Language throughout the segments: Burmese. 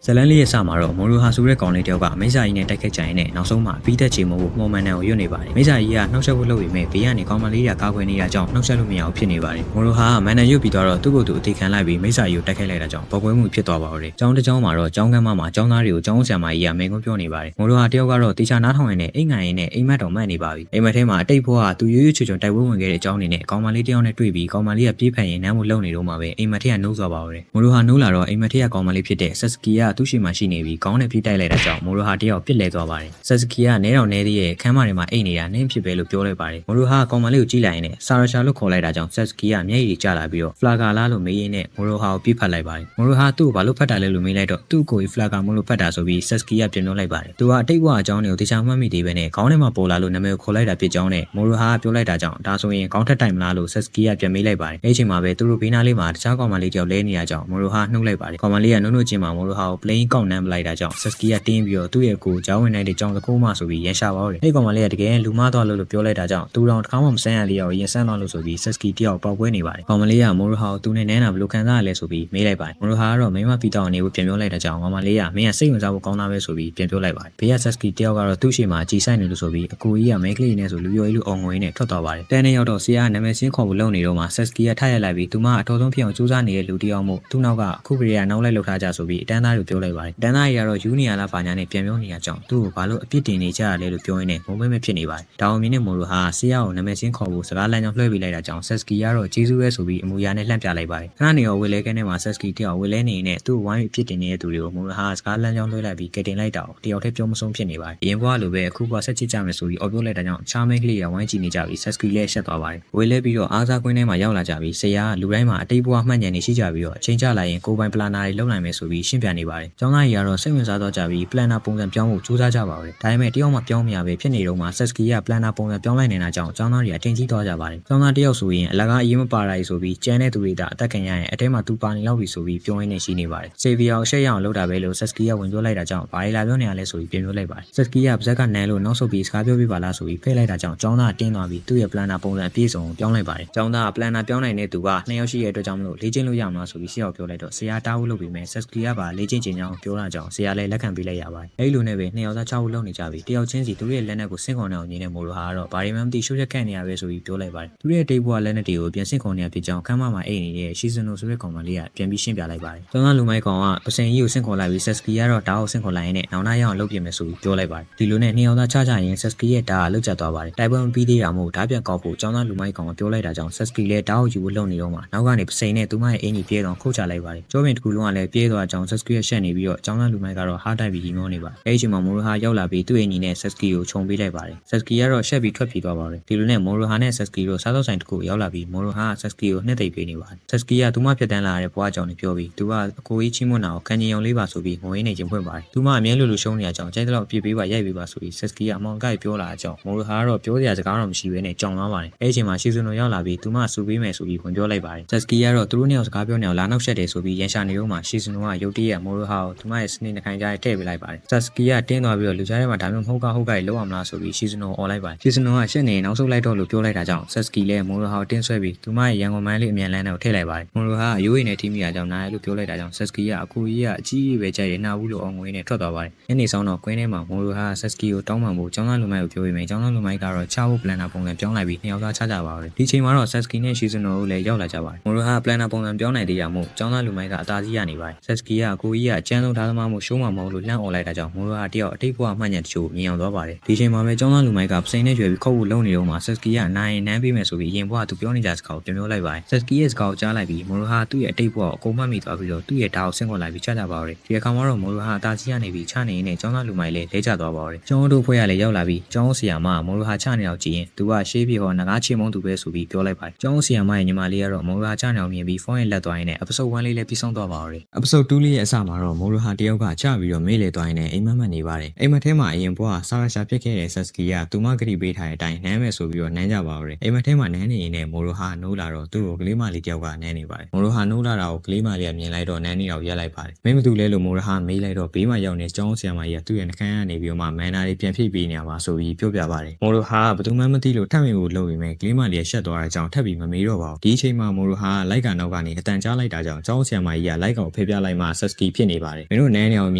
ဇလန်လေးရဲ့စမှာတော့မော်ရိုဟာဆိုတဲ့ကောင်လေးတယောက်ကမိစ္ဆာကြီးနဲ့တိုက်ခတ်ကြရင်နဲ့နောက်ဆုံးမှာပြီးသက်ချေမို့မှော်မှန်တယ်ကိုရွတ်နေပါတယ်မိစ္ဆာကြီးကနှောက်ယှက်ဖို့လုပ်ပေမဲ့ဘေးကနေကောင်မလေးကကာကွယ်နေတာကြောင့်နှောက်ယှက်လို့မရအောင်ဖြစ်နေပါတယ်မော်ရိုဟာမန်နယ်ရွတ်ပြီးတော့သူ့ကိုယ်သူအသေးခံလိုက်ပြီးမိစ္ဆာကြီးကိုတိုက်ခိုက်လိုက်တာကြောင့်ပေါက်ကွဲမှုဖြစ်သွားပါတော့တယ်ကျောင်းတစ်ကျောင်းမှာတော့ကျောင်းကမ်းမှာကျောင်းသားတွေကိုကျောင်းဆရာမကြီးကမိန်ကုန်းပြောနေပါတယ်မော်ရိုဟာတယောက်ကတော့တေချာနားထောင်ရင်းနဲ့အိမ်ငိုင်ရင်းနဲ့အိမ်မက်တော်မှတ်နေပါပြီအိမ်မက်ထဲမှာအတိတ်ဘဝကသူရွရွချွချွတိုက်ပွဲဝင်ခဲ့တဲ့အကြောင်းတွေနဲ့ကောင်မလေးတယောက်နဲ့တွေ့ပြီးကောင်မလေးကပြေးဖန်ရင်နမ်းမှုလုံနေတော့မှာပဲအိမ်မက်ထဲကနှိုးသွားပါတော့တယ်မော်ရိုဟာနှိုးလာတော့အိမ်မက်ထဲကကောင်မလေးဖြစ်တဲ့ဆက်စကီကသူ့ရှိမှရှိနေပြီးကောင်းနဲ့ပြစ်တိုက်လိုက်တာကြောင့်မိုရိုဟာတယောက်ပြစ်လဲသွားပါတယ်ဆက်စကီကနဲတော်နဲသေးရဲ့ခမ်းမတွေမှာအိတ်နေတာနင်းဖြစ်ပဲလို့ပြောလိုက်ပါတယ်မိုရိုဟာကောင်မလေးကိုကြည့်လိုက်ရင်လည်းဆာရရှာလို့ခေါ်လိုက်တာကြောင့်ဆက်စကီကမျက်ရည်ကျလာပြီးတော့ဖလာကာလာလို့မေးရင်းနဲ့မိုရိုဟာကိုပြစ်ဖတ်လိုက်ပါတယ်မိုရိုဟာသူ့ကိုဘာလို့ဖတ်တာလဲလို့မေးလိုက်တော့သူ့ကိုဖလာကာမို့လို့ဖတ်တာဆိုပြီးဆက်စကီကပြန်ပြောလိုက်ပါတယ်သူကအတိတ်ဘဝအကြောင်းတွေကိုတခြားမှတ်မိသေးပဲနဲ့ခေါင်းထဲမှာပေါ်လာလို့နာမည်ကိုခေါ်လိုက်တာဖြစ်ကြောင်းနဲ့မိုရိုဟာကပြောလိုက်တာကြောင့်ဒါဆိုရင်ခေါင်းထက်တိုင်မလားလို့ဆက်စကီကပြန်မေးလိုက်ပါတယ်အဲ့ချိန်မှာပဲသူတို့ဘေးနားလေးမှာတခြားကောင်မလေးတယောက်လဲနေတာကြောင့်မိုရိုဟာနှုတ်လိုက်ပါတယ်ကောင်မလေးကနှုတ်ချင်းမှာမိုရိုဟာကိုပလိန်ကောက်နှမ်းပလိုက်တာကြောင့်ဆက်စကီကတင်းပြီးတော့သူ့ရဲ့ကိုကြောင်းဝင်နိုင်တဲ့ကြောင်တကူးမှဆိုပြီးရန်ရှာပါတော့တယ်အဲ့ကောင်မလေးကတကယ်လူမသွားလို့ပြောလိုက်တာကြောင့်သူတော်တစ်ခါမှမဆန်းရလေးရောရင်ဆန်းသွားလို့ဆိုပြီးဆက်စကီတယောက်ပေါက်ပွဲနေပါတယ်ကောင်မလေးကမိုရိုဟာကိုသူနဲ့နန်းတာဘယ်လိုခံစားရလဲဆိုပြီးမေးလိုက်ပါတယ်မိုရိုဟာကတော့မိမပီတောင်နေကိုပြန်ပြောလိုက်တဲ့ကြောင့်ကောင်မလေးကမင်းကစိတ်ဝင်စားဖို့ကောင်းတာပဲဆိုပြီးပြန်ပြောလိုက်ပါတယ်ဘေးကဆက်စကီတယောက်ကတော့သူ့ရှေ့မှာကြည်ဆိုင်နေလို့ဆိုပြီးအကိုကြီးကမိန်းကလေးနဲ့ဆိုလူပြောကြီးလူအောင်ငွေနဲ့ထွက်သွားပါတယ်တန်းနဲ့ရောက်တော့ဆရာကနာမည်စင်းခေါ်ဖို့လုပ်နေတော့မှဆက်စကီကထရက်လိုက်ပြီးသူမအတော်ဆုံးဖြစ်အောင်စူးစမ်းနေတဲ့လူတယောက်မို့သူ့နောက်ကအခုကလေးကနောက်လိုက်လှုပ်ထားကြဆိုပြီးအတန်းသားကိုပြောလိုက်ပါတယ်အတန်းသားကြီးကတော့ယူနီယာလာဘာညာနဲ့ပြန်ပြောနေရကြောင်းသူ့ကိုဘာလို့အပြစ်တင်နေကြရလဲလို့ပြောရင်းနဲ့မုံမဲမဲဖြစ်နေပါတယ်။ဒါအောင်မြင်တဲ့မိုရိုဟာဆရာကိုနာမည်ချင်းခေါ်ဖို့စကားလမ်းကြောင်းလွှဲပေးလိုက်တာကြောင့်ဆက်စကီကတော့ကျေးဇူးပဲဆိုပြီးအမူအရာနဲ့လှမ်းပြလိုက်ပါတယ်။ခဏနေရောဝေလဲကဲနဲ့မှာဆက်စကီတယောက်ဝေလဲနေနဲ့သူ့ဝိုင်းအပြစ်တင်နေတဲ့သူတွေကိုမိုရိုဟာစကားလမ်းကြောင်းလွှဲလိုက်ပြီးကဲတင်လိုက်တာတယောက်တည်းပြောမဆုံးဖြစ်နေပါတယ်။ရင်ဘွားလိုပဲအခုဘွားဆက်ချစ်ကြမယ်ဆိုပြီးအော်ပြောလိုက်တာကြောင့်ချားမိန်းကလေးကဝိုင်းကြည့်နေကြပြီးဆက်စကီလည်းရှက်သွားပါတယ်။ဝေလဲပြီးတော့အားစားကွင်းထဲမှာရောက်လာကြပြီးဆရာကလူတိုင်းမှာအတိတ်ဘဝမှတ်ဉာဏ်နေရှိကြပြီးတော့အချိန်ကျလာရင်ကိုယ်ပိုင်ပလာနာတွေလုပ်နိုင်မယ်ဆိုပြီးရှင်းပြနေပါတယ်။ကျောင်းသားကြီးကတော့စိတ်ဝင်စားသွားကြပြီးပလန်နာပုံစံပြောင်းဖို့ကြိုးစားကြပါပါတယ်။ဒါပေမဲ့တယောက်မှပြောင်းမရပဲဖြစ်နေတော့မှဆက်စကီကပလန်နာပုံစံပြောင်းလိုက်နေတာကြောင့်ကျောင်းသားတွေအထင်ကြီးသွားကြပါတယ်။ကျောင်းသားတယောက်ဆိုရင်အလကားအရင်မပါတာဆိုပြီးကျန်တဲ့သူတွေကအသက်ခံရရင်အထဲမှာသူပါနေလောက်ပြီဆိုပြီးပြောရင်းနဲ့ရှိနေပါတယ်။ဆေဗီယာကိုရှက်ရအောင်လုပ်တာပဲလို့ဆက်စကီကဝင်ပြောလိုက်တာကြောင့်ဘာတွေလာပြောနေရလဲဆိုပြီးပြန်ပြောလိုက်ပါတယ်။ဆက်စကီကပါဇက်ကနန်းလို့နောက်ဆုတ်ပြီးစကားပြောပြပါလားဆိုပြီးဖိတ်လိုက်တာကြောင့်ကျောင်းသားတင်းသွားပြီးသူ့ရဲ့ပလန်နာပုံစံအပြည့်စုံပြောင်းလိုက်ပါတယ်။ကျောင်းသားကပလန်နာပြောင်းနိုင်တဲ့သူက2ယောက်ရှိတဲ့အတွက်ကြောင့်မလို့လေ့ကျင့်လို့ရမလားဆိုပြီးဆရာကပြောလိုက်တော့ဆရာတားဖို့လုပ်ပြီးမယ်ဆက်စကီကပါလေ့ကျင့်ချင်ကြောင်းပြောတာကြောင့်ဆရာလည်းလက်ခံပေးလိုက်ရပါတယ်။အဲဒီလိုနဲ့ပဲ2ယောက်သား6ဦးလုပ်နေကြပြီးတယောက်ချင်းစီသူတို့ရဲ့လက်နက်ကိုစင့်ခွန်အောင်ညီနေမို့လို့ဟာတော့ဘာတွေမှမသိရှုပ်ရက်ခန့်နေရပဲဆိုပြီးပြောလိုက်ပါတယ်သူရဲ့တိတ်ဘွားလက်နက်တွေကိုပြန်စင့်ခွန်နေရဖြစ်ကြောင်းခမ်းမမှာအိတ်နေတဲ့ရှီဇနိုဆိုတဲ့ကောင်မလေးကပြန်ပြီးရှင်းပြလိုက်ပါတယ်ကျောင်းသားလူမိုက်ကောင်ကပစင်ကြီးကိုစင့်ခွန်လိုက်ပြီးဆက်စကီကတော့ဓာတ်ကိုစင့်ခွန်လိုက်ရင်းနဲ့နောင်နာရအောင်လုပ်ပြမယ်ဆိုပြီးပြောလိုက်ပါတယ်ဒီလိုနဲ့2ယောက်သားချကြရင်ဆက်စကီရဲ့ဓာတ်ကလုတ်ကျသွားပါတယ်တိုက်ပွဲမပြီးသေးတာမို့ဓာတ်ပြန်ကောက်ဖို့ကျောင်းသားလူမိုက်ကောင်ကပြောလိုက်တာကြောင့်ဆက်စကီလည်းဓာတ်ကိုယူဖို့လုပ်နေတော့မှနောက်ကနေပစင်နဲ့သူမရဲ့အင်ကြီးပြေးတော့ခုတ်ချလိုက်ပါတယ်ကျောပင်တစ်ခုလုံးကလည်းပြေးသွားကြောင်းဆက်စကီရဲ့ရှက်နေပြီးတော့ကျောင်းသားလူမိုက်ကတော့ဟားတိုက်ပြီးရီမောနေပါတယ်အဲဒီချိန်မှာမိုရိုဟာရောက်လာပြီးသူ့အင်ကြီးနဲ့ဆက်စကီကိုခြုံပေးလိုက်ပါတယ်ဆက်စကီကတော့ရှက်ပြီးထွက်ပြေးသွားပါတယ်ဒီလိုနဲ့မိုရိုဟာနဲ့ဆက်စကီတို့စားသောက်ဆိုင်တစ်ခုရောက်လာပြီးမိုရိုဟာဆက်စကီကိုနှစ်သိမ့်ပေးနေပါတယ်ဆက်စကီကသူမဖြတ်တန်းလာတဲ့ဘွားကြောင့်လည်းပြောပြီးသူကအကိုကြီးချင်းမွန်းတာကိုခံရင်ုံလေးပါဆိုပြီးငွေနေချင်းဖွင့်ပါတယ်သူမအမြဲလိုရှုံးနေရကြောင်းကြိုက်တော့ပြစ်ပေးပါရိုက်ပေးပါဆိုပြီးဆက်စကီကအမောင်ကိုက်ပြောလာအကြောင်းမိုရိုဟာကတော့ပြောစရာစကားတော့မရှိဘဲနဲ့ကြောင်သွားပါတယ်အဲဒီချိန်မှာရှီဇွန်တို့ရောက်လာပြီးသူမစူပေးမယ်ဆိုပြီးဝင်ပြောလိုက်ပါတယ်ဆက်စကီကတော့သူတို့နှစ်ယောက်စကားပြောနေအောင်လာနောက်ဆက်တယ်ဆိုပြီးရန်ရှာနေတော့မှရှီဇွန်တို့ကရုတ်တရက်မိုရိုဟာကိုသူမရဲ့စနေနှခိုင်ကြားထည့်ပေးလိုက်ပါတယ်ဆက်စကီကတင်းသွားပြီးတော့လူကြားထဲမှာဒါမျိုးဟုတ်ကကြီးလောက်အောင်လားဆိုပြီးရှီဇွန်တို့អော်လိုက်ပါတယ်ရှီဇွန်တို့ကရှက်နေနောက်ဆုတ်လိုက်တော့လို့ပြောလိုက်တာကြောင့်ဆက်စကီလည်းမိုရိုဟာကိုတင်းဆွဲပြီးသူမရဲ့ရန်ကုန်မန်းလေးအမြန်လန်းနဲ့ကိုထည့်လိုက်ပါတယ်မိုရိုဟာကရိုးရည်နဲ့ထိမိတာကြောင့်နားရလို့ပြောလိုက်တာကြောင့်ဆက်စကီကအကူကြီးကအကြီးကြီးပဲကြိုက်ရနှာဘူးလို့အောင်ငွေနဲ့ထွက်သွားပါတယ်ညနေဆောင်တော့ကွင်းထဲမှာမိုရိုဟာဆက်စကီကိုတောင်းပန်ဖို့ကျောင်းသားလူမိုက်ကိုပြောပြီးမယ်ကျောင်းသားလူမိုက်ကတော့ချဖို့ပလန်နာပုံစံပြောင်းလိုက်ပြီး2ယောက်သားချကြပါတော့ဒီချိန်မှာတော့ဆက်စကီနဲ့ရှီဇွန်တို့လည်းရောက်လာကြပါတယ်မိုရိုဟာပလန်နာပုံစံပြောင်းနိုင်သေးရမို့ကျောင်းသားလူမိုက်ကအသာစီးရနေပါတယ်ဆက်စကီကအကူကြီးကအကျန်းဆုံးဓာတ်သမားမှုရှိုးမှမဟုတ်လို့လှမ်းអော်လိုက်တာကြောင့်မိုရိုဟာတယောက်အတိတ်ဘဝမှတ်ဉာဏ်တချို့မြင်အောင်သွားပါတယ်ဒီချိန်မှာပဲကျောင်းသားလူမိုက်ကပစိန်နဲ့ကျွဲပြီးခုတ်ဖို့လုံနေတော့မှဆက်စကီကနိုင်နန်းပေးမယ်ဆိုပြီးရင်ဘဝသူပြောနေကြစကားကိုပြန်ပြောလိုက်ပါတယ်ဆက်စကီရဲ့စကားကိုကြားလိုက်ပြီးမိုရိုဟာသူ့ရဲ့အတိတ်ဘဝကိုအကုန်မှတ်မိသွားပြီးတော့သူ့ရဲ့ဓာတ်ကိုဆင့်ခွန်လိုက်ပြီးချကြပါတော့တယ်ဒီအခါမှာတော့မိုရိုဟာအသာစီးရနေပြီးချနေနေကျောင်းသားလူမိုက်လည်းလဲကျသွားပါတော့တယ်ကျောင်းတို့ဖွဲ့ရလည်းရောက်လာပြီးကျောင်းဆရာမမိုရိုဟာချနေအောင်ကြည့်ရင်သူကရှေးပြေဟောငကားချေမုန်းသူပဲဆိုပြီးပြောလိုက်ပါတယ်ကျောင်းဆရာမရဲ့ညီမလေးကတော့မိုရိုဟာချနေအောင်မြင်ပြီးဖုန်းရဲ့လက်သွားရင်းနဲ့ episode 1လေးလည်းပြီးဆုံးသွားပါတော့တယ် episode 2လေးရဲ့အစမှာတော့မိုရိုဟာတယောက်ကချပြီးတော့မေးလေသွားရင်းနဲ့အိမ်မက်မက်နေပါတယ်အိမ်မက်ထဲမှာအရင်ဘွားဆာရရှာဖြစ်ခဲ့တဲ့ဆက်စကီကသူမဂတိပေးထားတဲ့အတိုင်းနမ်းမယ်ဆိုပြီးတော့နမ်းကြပါတော့တယ်အိမ်မက်ထဲမှာနမ်းနေရင်လည်းမိုရိုဟာနိုးလာတော့သူ့ကိုကလေးမလေးတယောက်ကနမ်းနေပါတယ်မိုရိုဟာနိုးလာတာကိုကလေးမလေးကမြင်လိုက်တော့နမ်းနေတော့ရက်လိုက်ပါတယ်မင်းမသူလဲလို့မိုရိုဟာမေးလိုက်တော့ဘေးမှာရောက်နေကျောင်းဆရာမကြီးကသူ့ရဲ့နှကန်းကနေပြီးတော့မှမန်နာလေးပြန်ဖြည့်ပေးနေရပါဆိုပြီးပြောပြပါတယ်မိုရိုဟာဘယ်သူမှမသိလို့ထပ်မင်ကိုလုပ်ပြီးမယ်ကလေးမလေးရှက်သွားတဲ့အကြောင်းထပ်ပြီးမမေးတော့ပါဘူးဒီအချိန်မှာမိုရိုဟာလိုက်ကန်နောက်ကနေအတန်ကြားလိုက်တာကြောင့်ကျောင်းဆရာမကြီးကလိုက်ကောင်ဖေးပြလိုက်မှဆက်စကီဖြစ် နေပါတယ်မင်းတို့နန်းနေအောင်မြ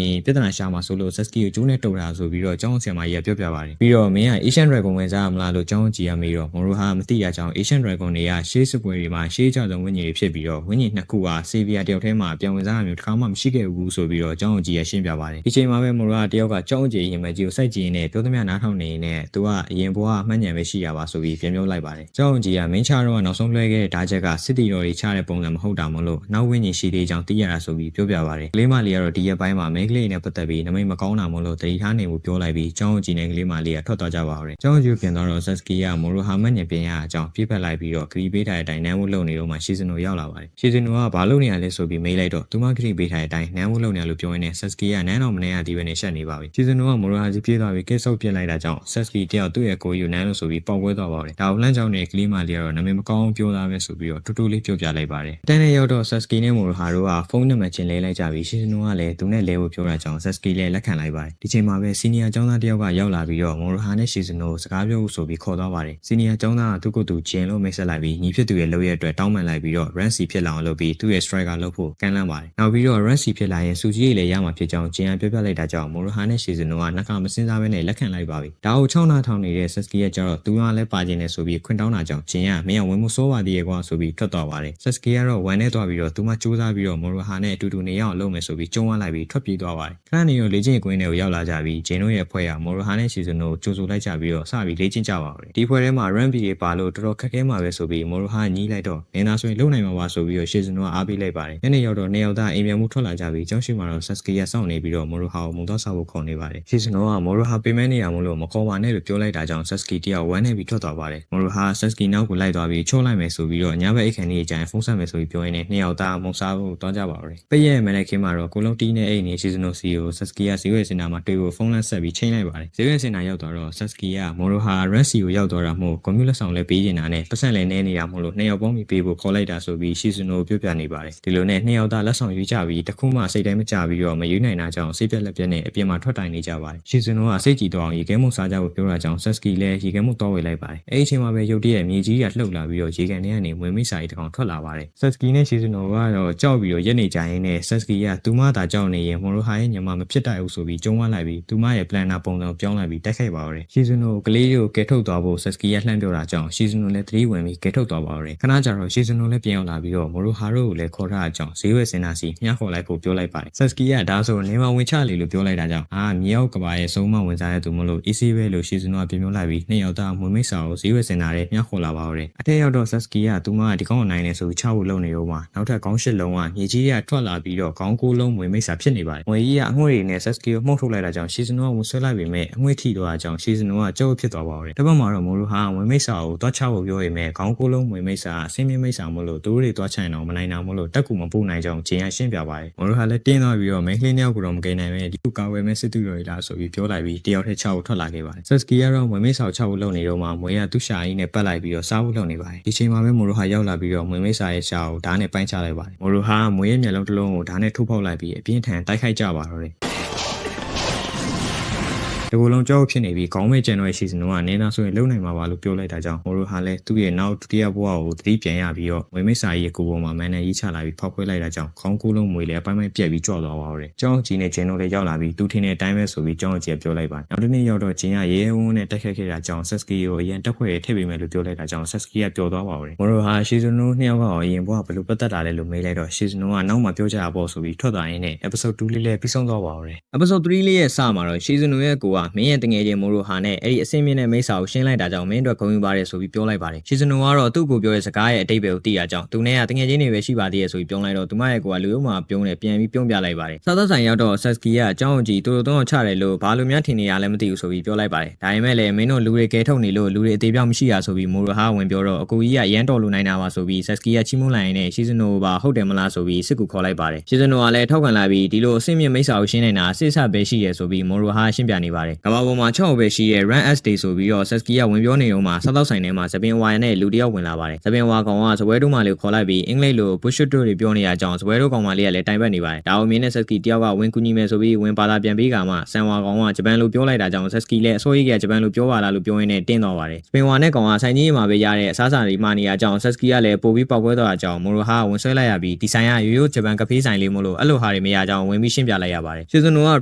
င်ပြဿနာရှာမှာဆိုလို့ Sasuke ကိုကျိုးနဲ့တုတ်တာဆိုပြီးတော့ကျောင်းဆရာမကြီးကပြောပြပါတယ်ပြီးတော့မင်းက Asian Dragon ဝင်စားမလားလို့ကျောင်းကြီးကမေးတော့ Moroha မသိရကြောင်း Asian Dragon တွေကရှေးစစ်ပွဲတွေမှာရှေးကြဆုံးဝိညာဉ်တွေဖြစ်ပြီးတော့ဝိညာဉ်နှစ်ခုက Savior တယောက်ထဲမှာပြောင်းဝင်စားတာမျိုးတစ်ခါမှမရှိခဲ့ဘူးဆိုပြီးတော့ကျောင်းကြီးကရှင်းပြပါတယ်ဒီချိန်မှာပဲ Moroha တယောက်ကကျောင်းကြီးရင်မကြီးကိုစိုက်ကြည့်နေပြောသမျှနားထောင်နေနေသူကအရင်ဘဝမှတ်ဉာဏ်ပဲရှိရပါဆိုပြီးပြန်ပြောလိုက်ပါတယ်ကျောင်းကြီးကမင်းချတော့နောက်ဆုံးလွှဲခဲ့တဲ့ဓာတ်ချက်ကစစ်တီတော်တွေချတဲ့ပုံစံမဟုတ်တာမလို့နောက်ဝိညာဉ်ရှိသေးကြောင်းသိရတာဆိုပြီးပြောပြပါတယ်ကလေးမလေးကတော့ဒီရက်ပိုင်းမှာမိန်းကလေးနဲ့ပတ်သက်ပြီးနမိတ်မကောင်းတာမလို့တတိထားနေမှုပြောလိုက်ပြီးကျောင်းကြီးနဲ့ကလေးမလေးကထွက်သွားကြပါတော့ကျောင်းကြီးပြန်တော့ Sasuke က Moroha မှတ်ဉာဏ်ပြင်ရအကြောင်းပြစ်ဖက်လိုက်ပြီးတော့ဂရီပေးထားတဲ့အတိုင်းနန်းဝတ်လုံနေတော့မှ Shizuno ရောက်လာပါတယ် Shizuno ကဘာလုပ်နေရလဲဆိုပြီးမေးလိုက်တော့သူမဂရီပေးထားတဲ့အတိုင်းနန်းဝတ်လုံနေလို့ပြောရင်းနဲ့ Sasuke ကနန်းတော်မနေရသေးပဲနဲ့ရှက်နေပါပြီ Shizuno က Moroha ကြီးပြေးသွားပြီးကိတ်ဆုပ်ပြစ်လိုက်တာကြောင့် Sasuke တယောက်သူ့ရဲ့ကိုယ်ယူနန်းလို့ဆိုပြီးပေါက်ပွဲသွားပါတယ်ဒါကိုလမ်းကြောင်းနဲ့ကလေးမလေးကတော့နမိတ်မကောင်းပြောသားပဲဆိုပြီးတော့တူတူလေးပြောပြလိုက်ပါတယ်တန်းနဲ့ရောက်တော့ Sasuke နဲ့ Moroha တို့ကဖုန်းနံပါတ်ချင်းလဲလိုက်ကြပြီး Shizuno ကလည်းသူနဲ့လဲဖို့ပြောတာကြောင့် Sasuke လည်းလက်ခံလိုက်ပါတယ်ဒီချိန်မှာပဲ Senior ကျောင်းသားတယောက်ကရောက်လာပြီးတော့ Moroha နဲ့ Shizuno ကိုစကားပြောဖို့ဆိုပြီးခေါ်သွားပါတယ် Senior ကျောင်းသားကသူ့ကိုယ်သူဂျင်လို့မိတ်ဆက်လိုက်ပြီးညီဖြစ်သူရဲ့လုပ်ရတဲ့အတွက်တောင်းပန်လိုက်ပြီးတော့ Run C ဖြစ်လာအောင်လုပ်ပြီးသူ့ရဲ့ striker လုပ်ဖို့ကမ်းလှမ်းပါတယ်နောက်ပြီးတော့ Run C ဖြစ်လာရင်စူကြီးလည်းရမှာဖြစ်ကြောင်းဂျင်ကပြောပြလိုက်တာကြောင့် Moroha နဲ့ Shizuno ကနှကမစင်စားဘဲနဲ့လက်ခံလိုက်ပါပြီဒါကို6နာထောင်နေတဲ့ Sasuke ရဲ့ကျတော့သူကလည်းပါကျင်နေဆိုပြီးခွင့်တောင်းတာကြောင့်ဂျင်ကမင်းကဝင်မှုစိုးပါသေးရဲ့ကွာဆိုပြီးထွက်သွားပါတယ် Sasuke ကတော့ဝမ်းနဲ့သွားပြီးတော့သူမှစူးစမ်းပြီးတော့ Moroha နဲ့အတူတူနေရအောင်လုပ်မယ်ဆိုပြီးကျုံးဝလိုက်ပြီးထွက်ပြေးသွားပါတယ်ခဏနေတော့လေ့ကျင့်ကွင်းတွေကိုရောက်လာကြပြီးဂျင်တို့ရဲ့ဖွဲ့က Moroha နဲ့ Shizuno ကိုကြိုဆိုလိုက်ကြပြီးတော့စပြီးလေ့ကျင့်ကြပါတော့ဒီဖွဲ့ထဲမှာ Run B တွေပါလို့တော်တော်ခက်ခဲမှာပဲဆိုပြီး Moroha ညီးလိုက်တော့မင်းသားဆိုရင်လုံနိုင်မှာပါဆိုပြီးတော့ Shizuno ကအားပေးလိုက်ပါတယ်ညနေရောက်တော့နှစ်ယောက်သားအိမ်ပြန်မှုထွက်လာကြပြီးကျောင်းရှိမှာတော့ Sasuke ကစောင့်နေပြီးတော့ Moroha ကိုမုံတော့ဆောက်ဖို့ခေါ်နေပါတယ် Shizuno က Moroha ပေးမနေရမလို့မခေါ်ပါနဲ့လို့ပြောလိုက်တာကြောင့် Sasuke တယောက်ဝမ်းနေပြီးထွက်သွားပါတယ် Moroha Sasuke နောက်ကိုလိုက်သွားပြီးချိုးလိုက်မယ်ဆိုပြီးတော့ညဘက်အိတ်ခန့်ကြီးအကျန်ဖုန်းဆက်မယ်ဆိုပြီးပြောရင်းနဲ့နှစ်ယောက်သားမုံစားဖို့တောင်းကြပါတော့ပိတ်ရဲ့မနေ့ခင်းမှာတော့ကိုလုံးတီးနဲ့အိတ်နေ Shizuno C ကို Sasuke ကဇီဝေစင်တာမှာတွေ့ဖို့ဖုန်းလမ်းဆက်ပြီးချိန်လိုက်ပါတယ်ဇီဝေစင်တာရောက်တော့ Sasuke က Moroha Run C ကိုရောက်တော့တာမို့ကွန်ပျူတာဆောင်လဲပေးနေတာနဲ့ပတ်စံလဲနေနေတာမို့လို့နှစ်ယောက်ပေါင်းပြီးပေးဖို့ခေါ်လိုက်တာဆိုပြီး Shizuno ကိုပြောပြနေပါတယ်ဒီလိုနဲ့နှစ်ယောက်သားလက်ဆောင်ယူကြပြီးတခုမှစိတ်တိုင်းမကြပြီးတော့မယူနိုင်တာကြောင့်စိတ်ပြက်လက်ပြက်နဲ့အပြင်မှာထွက်တိုင်နေကြပါတယ် Shizuno ကစိတ်ကြည်တော့အောင်ရေခဲမှုစားကြဖို့ပြောတာကြောင့် Sasuke လည်းရေခဲမှုတောဝေလိုက်ပါတယ်အဲ့ဒီအချိန်မှာပဲရုတ်တရက်မြေကြီးကလှုပ်လာပြီးတော့ရေကန်ထဲကနေဝင်မိစာရီတစ်ကောင်ထွက်လာပါတယ် Sasuke နဲ့ Shizuno ကတော့ကြောက်ပြီးတော့ရက်နေကြရင်းနဲ့ Sasuke ကသူမသာကြောက်နေရင် Moroha ရဲ့ညမမဖြစ်တိုက်ဘူးဆိုပြီးကျုံးဝလိုက်ပြီးသူမရဲ့ planner ပုံစံပြောင်းလိုက်ပြီးတိုက်ခိုက်ပါတော့တယ် Shizuno ကိုကလေးကိုကဲထုတ်သွားဖို့ Sasuke ကလှမ်းပြောတာကြောင့် Shizuno လည်းသတိဝင်ပြီးကဲထုတ်သွားပါတော့တယ်ခဏကြာတော့ Shizuno လည်းပြန်ရောက်လာပြီးတော့ Moroha တို့ကိုလည်းခေါ်ထားတာကြောင့်ဈေးဝယ်စင်တာစီမျှခေါ်လိုက်ဖို့ပြောလိုက်ပါတယ် Sasuke ကဒါဆိုနေမဝင်ချလေလို့ပြောလိုက်တာကြောင့်မြေအောက်ကဘာရဲ့ဆုံးမဝင်စားတဲ့သူမလို့ easy ပဲလို့ Shizuno ကပြန်ပြောလိုက်ပြီးနှစ်ယောက်သားမွေးမိတ်စာကိုဈေးဝယ်စင်တာနဲ့မျှခေါ်လာပါတော့တယ်အထက်ရောက်တော့ Sasuke ကသူမကဒီကောင်နိုင်နေဆိုချဖို့လုပ်နေတော့မှနောက်ထပ်ခေါင်း၈လုံးကမြေကြီးကထွက်လာပြီးတော့ခေါင်း၉လုံးမွေးမိတ်စာဖြစ်နေပါတယ်ငွေကြီးကအငွေ့တွေနဲ့ Sasuke ကိုမှုတ်ထုတ်လိုက်တာကြောင့် Shizuno ကဝင်ဆွဲလိုက်ပေမဲ့အငွေ့ထိတော့တာကြောင့် Shizuno ကကြောက်ဖြစ်သွားပါတော့တယ်တစ်ပတ်မှာတော့ Moroha မွေးမိတ်စာကိုတွားချဖို့ပြောရမယ်ခေါင်း၉လုံးမွေးမိတ်စာအစင်းမြင့်မိတ်စာမို့လို့သူတို့တွေတွားချင်တော့မနိုင်တာမို့လို့တက်ကူမပို့နိုင်ကြောင်းဂျင်ကရှင်းပြပါတယ် Moroha လည်းတင်းသွားပြီးတော့မိန်းကလေးနှစ်ယောက်ကိုတော့မကိန်းနိုင်ပဲဒီကုကာဝယ်မဲ့စစ်သူတွေလားဆိုပြီးပြောလိုက်ပြီးတယောက်ထဲချဖို့ထွက်လာခဲ့ပါတယ် Sasuke ကတော့မွေးမိတ်စာကိုချဖို့လုပ်နေတော့မှမွေးကသူ့ရှာကြီးနဲ့ပတ်လိုက်ပြီးတော့စားဖို့လုပ်နေပါတယ်ဒီချိန်မှာပဲ Moroha ရောက်လာပြီးတော့မွေးမိတ်စာရဲ့ရှာကိုဓာတ်နဲ့ပိုင်းချလိုက်ပါတယ် Moroha ကမွေးရဲ့မျက်လုံးတစ်လုံးကိုဓာတ်နဲ့ထုတ်ဖောက်လိုက်ပြီးအပြင်းထန်တိုက်ခိုက်ကြပါတော့တယ်ဒီလိုလုံးကြောက်ဖြစ်နေပြီးခေါင်းမဲ့ကျန်တော့ Shizuno ကနင်းသားဆိုရင်လုံနိုင်မှာပါလို့ပြောလိုက်တာကြောင့် Moroha လည်းသူ့ရဲ့နောက်ဒုတိယဘဝကိုသတိပြန်ရပြီးတော့မွေးမိတ်စာရဲ့ကိုယ်ပေါ်မှာမန်နယ်ကြီးချလာပြီးဖောက်ခွဲလိုက်တာကြောင့်ခေါင်းကိုယ်လုံးမွေးလည်းအပိုင်းပိုင်းပြက်ပြီးကြော့သွားပါတော့တယ်ကျောင်းကြီးနဲ့ဂျင်တို့လည်းရောက်လာပြီးသူထင်းတဲ့အတိုင်းပဲဆိုပြီးကျောင်းကြီးကပြောလိုက်ပါတယ်နောက်တစ်နေ့ရောက်တော့ဂျင်ကရဲရဲဝန်းဝန်းနဲ့တိုက်ခတ်ခဲ့တာကြောင့် Sasuke ကိုအရင်တက်ဖွဲ့ထည့်ပေးမယ်လို့ပြောလိုက်တာကြောင့် Sasuke ကပျော်သွားပါတော့တယ် Moroha Shizuno နှစ်ယောက်ကအရင်ဘဝဘယ်လိုပတ်သက်တာလဲလို့မေးလိုက်တော့ Shizuno ကနောက်မှပြောကြတာပေါ့ဆိုပြီးထွက်သွားရင်းနဲ့ episode 2လေးလည်းပြီးဆုံးသွားပါတော့တယ် episode 3လေးရဲ့စမှာတော့ Shizuno ရဲ့ကိုကမင်းရဲ့တငယ်ချင်း Moroha နဲ့အဲ့ဒီအစင်းမြင့်တဲ့မိတ်စာကိုရှင်းလိုက်တာကြောင့်မင်းတို့ဂုဏ်ယူပါတယ်ဆိုပြီးပြောလိုက်ပါတယ် Shizuno ကတော့သူ့ကိုပြောတဲ့စကားရဲ့အတိတ်ပဲကိုသိရကြောင်းသူနဲ့ကတငယ်ချင်းတွေပဲရှိပါသေးရဲ့ဆိုပြီးပြောလိုက်တော့သူမရဲ့ကိုကလူရုံမှာပြုံးနေပြန်ပြီးပြုံးပြလိုက်ပါတယ်စားသောက်ဆိုင်ရောက်တော့ Sasuke ကအကြောင်းကြီးတူတူတော့ချတယ်လို့ဘာလို့များထင်နေရလဲမသိဘူးဆိုပြီးပြောလိုက်ပါတယ်ဒါပေမဲ့လည်းမင်းတို့လူတွေကဲထုတ်နေလို့လူတွေအသေးပြောင်းမရှိရဆိုပြီး Moroha ဝင်ပြောတော့အကူကြီးကရမ်းတော်လို့နိုင်တာပါဆိုပြီး Sasuke ကချီးမွမ်းလိုက်ရင်နဲ့ Shizuno ပါဟုတ်တယ်မလားဆိုပြီးစစ်ကူခေါ်လိုက်ပါတယ် Shizuno ကလည်းထောက်ခံလာပြီးဒီလိုအစင်းမြင့်မိတ်စာကိုရှင်းနေတာအစစ်အစပဲရှိရဆိုပြီး Moroha ရှင်းပြနေပါတယ် တယ်ကဘာပေါ်မှာ6ပဲရှိတဲ့ Run S Day ဆိုပြီးတော့ Sasuke ကဝင်ပြောနေတော့မှစားတော့ဆိုင်ထဲမှာသပင်ဝါနဲ့လူတယောက်ဝင်လာပါတယ်သပင်ဝါကောင်ကစပွဲတို့မှလေးခေါ်လိုက်ပြီးအင်္ဂလိပ်လို bullshit တို့တွေပြောနေရကြောင်းစပွဲတို့ကောင်မလေးကလည်းတိုင်ပတ်နေပါတယ်ဒါအမြင်နဲ့ Sasuke တယောက်ကဝင်ကူညီမယ်ဆိုပြီးဝင်ပါလာပြန်ပြီးကမှဆန်ဝါကောင်ကဂျပန်လိုပြောလိုက်တာကြောင့် Sasuke လည်းအစိုးရကဂျပန်လိုပြောပါလားလို့ပြောရင်းနဲ့တင်းသွားပါတယ်စပင်ဝါနဲ့ကောင်ကဆိုင်ကြီးမှာပဲရတဲ့အစားအစာတွေမှာနေရကြောင်း Sasuke ကလည်းပို့ပြီးပေါက်ပွဲသွားတာကြောင့် Moroha ဝင်ဆွဲလိုက်ရပြီးဒီဆိုင်ကရိုးရိုးဂျပန်ကဖေးဆိုင်လေးမို့လို့အဲ့လိုဟာတွေမရကြောင်းဝင်ပြီးရှင်းပြလိုက်ရပါတယ် Shizuno က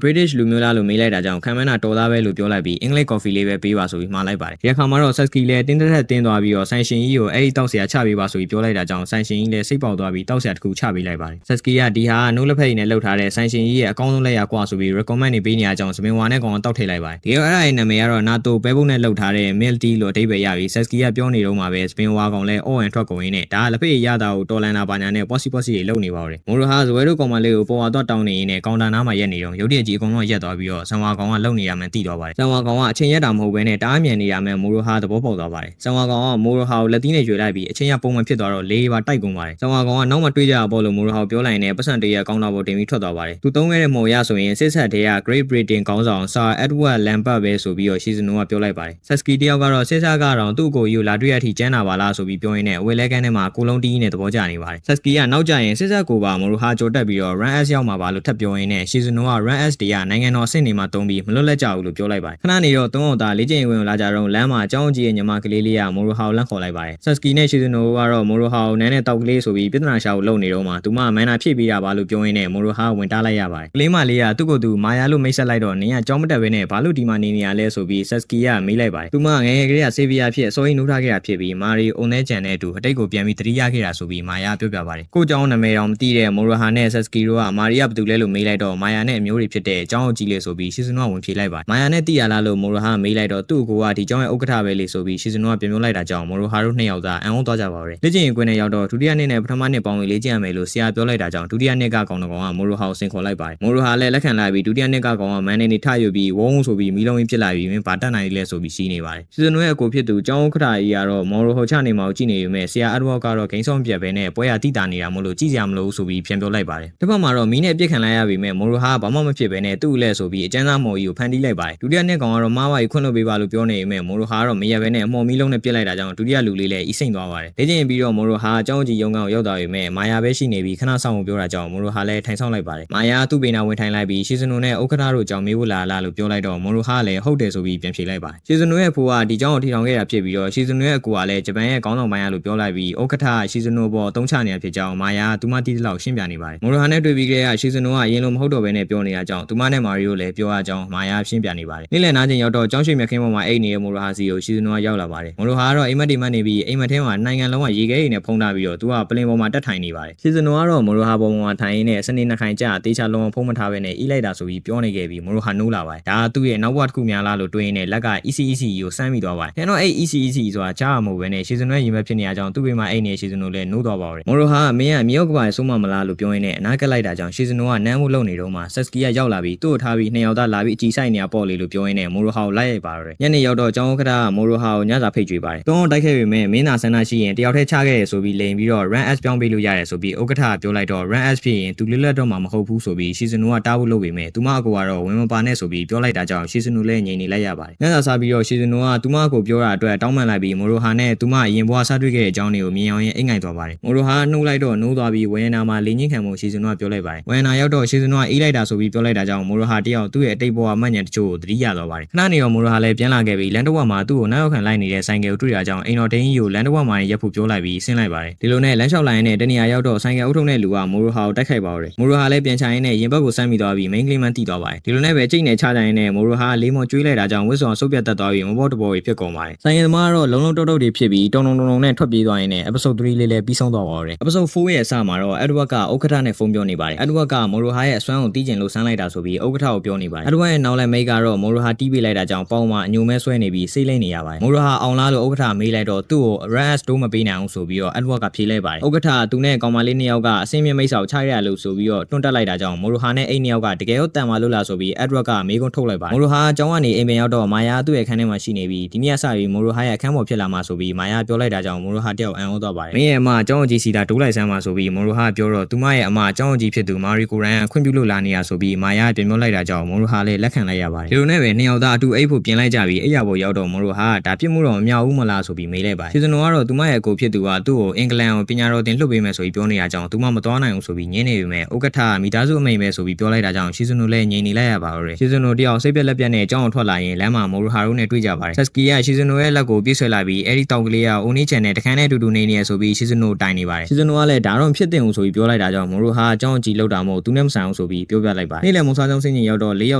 British လူမျိုးလားလို့မေးလိုက်တာကြောင့်ခံမန်းတာတော်သားပဲလို့ပြောလိုက်ပြီးအင်္ဂလိပ် coffee လေးပဲပေးပါဆိုပြီးမှားလိုက်ပါတယ်ဒီအခါမှာတော့ Sasuke လည်းတင်းတက်တင်းသွားပြီးတော့ဆိုင်ရှင်ကြီးကိုအဲ့ဒီတောက်ဆရာချပေးပါဆိုပြီးပြောလိုက်တာကြောင့်ဆိုင်ရှင်ကြီးလည်းစိတ်ပေါက်သွားပြီးတောက်ဆရာတစ်ခုချပေးလိုက်ပါတယ် Sasuke ကဒီဟာနိုးလက်ဖက်ရည်နဲ့လှုပ်ထားတဲ့ဆိုင်ရှင်ကြီးရဲ့အကောင်းဆုံးလက်ရာကွာဆိုပြီး recommend နေပေးနေရကြောင်းစပင်ဝါနဲ့ကောင်တောက်ထိလိုက်ပါတယ်ဒီတော့အဲ့ဒါရဲ့နာမည်ကတော့ NATO ပဲပုံနဲ့လှုပ်ထားတဲ့ milk tea လို့အဓိပ္ပာယ်ရပြီး Sasuke ကပြောနေတော့မှာပဲစပင်ဝါကောင်လည်းအော်အန်ထွက်ကုန်ရင်းနဲ့ဒါလက်ဖက်ရည်ရတာကိုတော်လန်တာပါညာနဲ့ possible တွေလှုပ်နေပါဦးတယ် Moroha ဇွဲတို့ကောင်မလေးကိုပေါ်ဝါတော့တောင်းနေရင်းနဲ့ကောင်တာနားမှာရက်နေတော့ရုတ်တရက်ကြီးအကုန်လုံးရက်သွားပြီးတော့ဆန်ဝါကောင်ကလှုပ်နေရမှန်းသိသွားပါတယ်ဆန်ဝါကောင်ကအချင်းရက်တာမဟုတ်ဘဲနဲ့တားမြန်နေရမှန်း Moroha သဘောပေါက်သွားပါတယ်ဆန်ဝါကောင်က Moroha ကိုလက်သီးနဲ့ရွေလိုက်ပြီးအချင်းရပုံမှန်ဖြစ်သွားတော့လေးပါတိုက်ကုန်ပါတယ်ဆန်ဝါကောင်ကနောက်မှတွေးကြပေါ့လို့ Moroha ပြောလိုက်ရင်ပတ်စံတရကောင်းတာပေါ်တင်ပြီးထွက်သွားပါတယ်သူသုံးခဲ့တဲ့မော်ရဆိုရင်စစ်ဆက်တဲ့က Great Britain ခေါင်းဆောင် Sir Edward Lambert ပဲဆိုပြီးတော့ Shizuno ကပြောလိုက်ပါတယ် Sasuke တယောက်ကတော့စစ်ဆက်ကတော့သူ့ကိုယူလာတွေ့ရထိကျန်းတာပါလားဆိုပြီးပြောရင်းနဲ့အဝေလဲကန်းထဲမှာကိုလုံးတီးနဲ့သဘောကျနေပါတယ် Sasuke ကနောက်ကျရင်စစ်ဆက်ကိုပါ Moroha ကြိုတက်ပြီးတော့ Run S ရောက်မှာပါလို့ထပ်ပြောရင်းနဲ့ Shizuno က Run S တရားနိုင်ငံတော်အဆင့်နေမှာတုံးပြီးမလွတ်လက်ကြဘူးလို့ပြောလိုက်ပါတယ်ခဏနေတော့သုံးအောင်သားလေးချိန်ဝင်လာကြတော့လမ်းမှာအကြောင်းကြီးရဲ့ညီမကလေးလေးက Moroha ကိုလန့်ခေါ်လိုက်ပါတယ် Sasuke နဲ့ Shizuno ကတော့ Moroha ကိုနန်းနဲ့တောက်ကလေးဆိုပြီးပြဿနာရှာကိုလုပ်နေတော့မှသူမမန်နာဖြည့်ပေးတာပါလို့ပြောရင်းနဲ့ Moroha ဝင်တားလိုက်ရပါတယ်ကလေးမလေးကသူ့ကိုယ်သူမာယာလို့မိတ်ဆက်လိုက်တော့နင်ကကြောင်းမတက်ဘဲနဲ့ဘာလို့ဒီမှာနေနေရလဲဆိုပြီး Sasuke ကမေးလိုက်ပါတယ်သူမငယ်ငယ်ကလေးက Savior ဖြစ်အစိုးရနှုတ်ထားခဲ့တာဖြစ်ပြီးမာရီအုံနဲ့ကြံတဲ့အတူအတိတ်ကိုပြန်ပြီးတတိယခဲ့တာဆိုပြီးမာယာပြောပြပါတယ်ကိုเจ้าနာမည်တော်မသိတဲ့ Moroha နဲ့ Sasuke တို့ကမာရီကဘယ်သူလဲလို့မေးလိုက်တော့မာယာနဲ့အမျိုးတွေဖြစ်တဲ့အကြောင်းအကြီးလေးဆိုပြီး Shizuno ကဝင်ဖြေလိုက်ပါတယ်မာယာနဲ့သိရလားလို့ Moroha မေးလိုက်တော့သူ့ကိုကဒီเจ้าရဲ့ဥက္ကဋ္ဌပဲလေဆိုပြီး Shizuno ကပြန်ပြောလိုက်တာကြောင့် Moroha တို့နှစ်ယောက်သားအံ့ဩသွားကြပါတော့လေ့ကျင့်ရင်ကွင်းနဲ့ရောက်တော့ဒုတိယနှစ်နဲ့ပထမနှစ်ပေါင်းလေ့ကျင့်ရမယ်လို့ဆရာပြောလိုက်တာကြောင့်ဒုတိယနှစ်ကကောင်တော်က Moroha ကိုစင်ခေါ်လိုက်ပါတယ် Moroha လည်းလက်ခံလိုက်ပြီးဒုတိယနှစ်ကကောင်ကမန်နေနေထယူပြီးဝုန်းဆိုပြီးမီးလုံးကြီးဖြစ်လာပြီးမင်းဗာတက်နိုင်လေဆိုပြီးရှိနေပါတယ် Shizuno ရဲ့အကိုဖြစ်သူကျောင်းဥက္ကဋ္ဌကြီးကတော့ Moroha ချနေမှာကိုကြည့်နေပြီမဲ့ဆရာ Edward ကတော့ဂိမ်းဆောင်ပြက်ပဲနဲ့ပွဲရတိတာနေတာမို့လို့ကြည့်ကြမလို့ဆိုပြီးပြန်ပြောလိုက်ပါတယ်တစ်ဖက်မှာတော့မီးနဲ့ပြစ်ခံလိုက်ရပြီမဲ့ Moroha ကဘာမှမဖြစ်ပဲနဲ့သူ့လက်ဆိုပြီးအကျဉ်းသားမော်ကြီးကိုဖန်တီးလိုက်ပါတယ်ဒုတိယနှစ်ကောင်ကတော့မားဝါကြီးခွင့်လွှတ်ပေးပါလို့ပြောနေပြီမဲ့ Moroha ကတော့မရပဲနဲ့အမော်မီးလုံးနဲ့ပြစ်လိုက်တာကြောင့်ဒုတိယလူလေးလည်းအီးစိမ့်သွားပါတယ်လေ့ကျင့်ပြီးတော့ Moroha အကြောင်းကြီးရုံကောင်ရောက်သွားပြီမဲ့မာယာပဲရှိနေပြီးခဏဆောင်ကိုပြောတာကြောင့် Moroha လည်းထိုင်ဆောင်လိုက်ပါတယ်မာယာသူ့ပေနာဝင်ထိုင်လိုက်ပြီး Shizuno နဲ့ဥက္ကဋ္ဌတို့ကြောင့်မေးဖို့လာလို့ပြောလိုက်တော့ Moroha လည်းဟုတ်တယ်ဆိုပြီးပြန်ဖြေလိုက်ပါတယ် Shizuno ရဲ့ဖိုးကဒီကြောင့်ထီထောင်ခဲ့တာဖြစ်ပြီးတော့ Shizuno ရဲ့အကူကလည်းဂျပန်ရဲ့ခေါင်းဆောင်ပိုင်းရလို့ပြောလိုက်ပြီးဥက္ကဋ္ဌ Shizuno ပေါ်တုံးချနေတာဖြစ်ကြောင်းမာယာသူမတီးတလောက်ရှင်းပြနေပါတယ် Moroha နဲ့တွေ့ပြီးကြတဲ့ Shizuno ကအရင်လိုမဟုတ်တော့ဘဲနဲ့ပြောနေတာကြောင့်သူမနဲ့မာရီကိုလည်းပြောရကြောင်းမာယာရှင်းပြနေပါတယ်နေ့လည်နားချိန်ရောက်တော့ကျောင်းရွှေမြခင်းပေါ်မှာအိတ်နေတဲ့ Moroha စီကို Shizuno ကရောက်လာပါတယ် Moroha ကတော့အိမ်မက်တွေမှတ်နေပြီးအိမ်မက်ထဲမှာနိုင်ငံလုံးကရေခဲရည်နဲ့ဖုံးထားပြီးတော့သူကပလင်ပေါ်မှာတက်ထိုင်နေပါတယ် Shizuno ကတော့ Moroha ပေါ်မှာထိုင်ရင်းနဲ့စနေနှစ်ခိုင်ကြာတေချာလုံးဖုံးမထားဘဲနဲ့အီးလိုက်တာဆိုပြီးပြောနေခဲ့ပြီး Moroha နိုးလာပါတယ်ဒါကသူ့ရဲ့နောက်ဘဝတစ်ခုများလားလို့တွေးရင်းနဲ့လက်က ECEC ကိုစမ်းမိသွားပါတယ်ခင်ဗျာအဲ့ ECEC ဆိုတာကြားမှာမဟုတ်ဘဲနဲ့ Shizuno ရဲ့ရင်ဘက်ဖြစ်နေရကြောင်းသူ့ဘေးမှာအိတ်နေ Shizuno လည်းနိုးသွားပါတော့ Moroha ကမင်းကမြောက်ကပါဆုံးမမလားလို့ပြောရင်းနဲ့အနားကပ်လိုက်တာကြောင့် Shizuno ကနမ်းမှုလုံနေတော့မှ Sasuke ကရောက်လာပြီးသူ့ကိုထားပြီးနှစ်ယောက်သားလာပြီးအကြည့်ဆိုင်နေရပေါ့လေလို့ပြောရင်းနဲ့ Moroha ကိုလိုက်ရိုက်ပါတော့တယ်ညနေရောက်တော့ကျောင်းဥက္ကဋ္ဌက Moroha ကိုညစာဖိတ်ကြွေးပါတယ်တွန်းတိုက်ခဲ့ပေမဲ့မင်းသာဆန္ဒရှိရင်တယောက်တည်းချခဲ့ရဆိုပြီးလိန်ပြီးတော့ Run S ပြောင်းပေးလို့ရတယ်ဆိုပြီးဥက္ကဋ္ဌကပြောလိုက်တော့ Run S ဖြစ်ရင်သူလွတ်လပ်တော့မှာမဟုတ်ဘူးဆိုပြီး Shizuno ကတားဖို့လုပ်ပေမဲ့သူမအကိုကတော့ဝင်မပါနဲ့ဆိုပြီးပြောလိုက်တာကြောင့် Shizuno လည်းငြိမ်နေလိုက်ရပါတယ်ညစာစားပြီးတော့ Shizuno ကသူမအကိုပြောတာအတွက်တောင်းပန်လိုက်ပြီး Moroha နဲ့သူမအရင်ဘဝစားတွေ့ခဲ့တဲ့အကြောင်းတွေကိုမြင်အောင်ရင်အိတ်ငိုက်သွားပါတယ် Moroha နှုတ်လိုက်တော့နိုးသွားပြီးဝေယနာမှာလင်းချင်းခံမှု Shizuno ကပြောလိုက်ပါတယ်ဝေယနာရောက်တော့ Shizuno ကအေးလိုက်တာဆိုပြီးပြောလိုက်တာကြောင့် Moroha တယောက်သူ့ရဲ့အတိတ်ဘဝမှတ်ဉာဏ်တချို့ကိုသတိရသွားပါတယ်ခဏနေတော့ Moroha လည်းပြန်လာခဲ့ပြီးလန်တဝက်မှာသူ့ကိုနောက်ရောက်ခံလိုက်နေတဲ့ဆိုင်ကယ်ကိုတွေ့ရကြောင်းအိမ်တော်တင်းကြီးကိုလန်တဝက်မှာရက်ဖို့ပြောလိုက်ပြီးဆင်းလိုက်ပါတယ်ဒီလိုနဲ့လမ်းလျှောက်လိုက်ရင်းနဲ့တနေရာရောက်တော့ဆိုင်ကယ်အုပ်ထုံတဲ့လူက Moroha ကိုတိုက်ခိုက်ပါတော့တယ် Moroha လည်းပြန်ချရင်းနဲ့ရင်ဘက်ကိုဆမ်းမိသွားပြီး main ကလေးမှန်းတိသွားပါတယ်ဒီလိုနဲ့ပဲကြိတ်နဲ့ချကြရင်းနဲ့ Moroha လေးမော်ကျွေးလိုက်တာကြောင့်ဝစ်စော်ဆုပ်ပြတ်တက်သွားပြီးမဘောတဘောကြီးဖြစ်ကုန်ပါတယ်ဆိုင်ကယ်သမားကတော့လုံးလုံးတုတ်တုတ်တွေဖြစ်ပြီးတုံနဲ့ထွက်ပြေးသွားရင်းနဲ့ episode 3လေးလည်းပြီးဆုံးသွားပါတော့တယ် episode 4ရဲ့အစမှာတော့ Edward ကဥက္ကဋ္ဌနဲ့ဖုန်းပြောနေပါတယ် Edward က Moroha ရဲ့အစွမ်းကိုတီးကျင်လို့ဆန်းလိုက်တာဆိုပြီးဥက္ကဋ္ဌကိုပြောနေပါတယ် Edward ရဲ့နောက်လိုက်မိတ်ကတော့ Moroha တီးပေးလိုက်တာကြောင့်ပေါင်မှာအညိုမဲဆွဲနေပြီးစိတ်လိမ့်နေရပါတယ် Moroha အောင်လားလို့ဥက္ကဋ္ဌမေးလိုက်တော့သူ့ကို RS တိုးမပေးနိုင်အောင်ဆိုပြီးတော့ Edward ကဖြေလိုက်ပါတယ်ဥက္ကဋ္ဌသူနဲ့ကောင်မလေးနှစ်ယောက်ကအစင်းမြမိတ်ဆောက်ချရလို့ဆိုပြီးတော့တွန်းတက်လိုက်တာကြောင့် Moroha နဲ့အိမ်နှစ်ယောက်ကတကယ်ရောတန်ပါလို့လားဆိုပြီး Edward ကမေးခွန်းထုတ်လိုက်ပါတယ် Moroha အကြောင်းကနေအိမ်ပြန်ရောက်တော့မာယာသူ့ရဲ့အခန်းထဲမှာရှိနေပြီးဒီနေ့ကစပြီး Moroha ရဲ့အခန်းပေါ်ဖြစ်လာမှာဆိုပြီးမာယာပြောလိုက်တာကြောင့် Moroha တယောက်အံ့ဩသွားပါတယ်မင်းရဲ့အမအကြောင်းအကြီးစီတာတိုးလိုက်စမ်းပါဆိုပြီး Moroha ပြောတော့သူမရဲ့အမအကြောင်းအကြီးဖြစ်သူမာရီကိုရန်ခွင့်ပြုလို့လာနေရဆိုပြီးမာယာပြန်ပြောလိုက်တာကြောင့် Moroha လည်းလက်ခံလိုက်ရပါ ပါတယ်ဒီလိုနဲ့ပဲနှစ်ယောက်သားအတူအိတ်ဖို့ပြင်လိုက်ကြပြီးအိယာပေါ်ရောက်တော့မိုရိုဟာဒါပြစ်မှုတော့မမြောက်ဘူးမလားဆိုပြီးမေးလိုက်ပါတယ်ရှီဇနိုကတော့သူမရဲ့အကိုဖြစ်သူကသူ့ကိုအင်္ဂလန်ကိုပညာတော်သင်လွှတ်ပေးမယ်ဆိုပြီးပြောနေတာကြောင့်သူမမသွားနိုင်ဘူးဆိုပြီးညင်းနေပေမဲ့ဥက္ကဋ္ဌမိသားစုအမိန့်ပဲဆိုပြီးပြောလိုက်တာကြောင့်ရှီဇနိုလည်းငြိမ်နေလိုက်ရပါတော့တယ်ရှီဇနိုတယောက်စိတ်ပြက်လက်ပြက်နဲ့ကြောင်းအောင်ထွက်လာရင်လမ်းမှာမိုရိုဟာတို့နဲ့တွေ့ကြပါတယ်ဆက်စကီကရှီဇနိုရဲ့လက်ကိုပြစ်ဆွဲလာပြီးအဲ့ဒီတောင်ကလေးကအိုနီးချန်နဲ့တခန်းနဲ့အတူတူနေနေရဆိုပြီးရှီဇနိုတိုင်နေပါတယ်ရှီဇနိုကလည်းဒါတော့ဖြစ်တင်အောင်ဆိုပြီးပြောလိုက်တာကြောင့်မိုရိုဟာကြောင်းကြည့်လောက်တာမဟုတ်သူနဲ့မဆိုင်အောင်ဆိုပြီးပြောပြလိုက်ပါတယ်နေ့လယ်မုံစားကြောင်းစင်းကြီးရောက်တော့၄ယော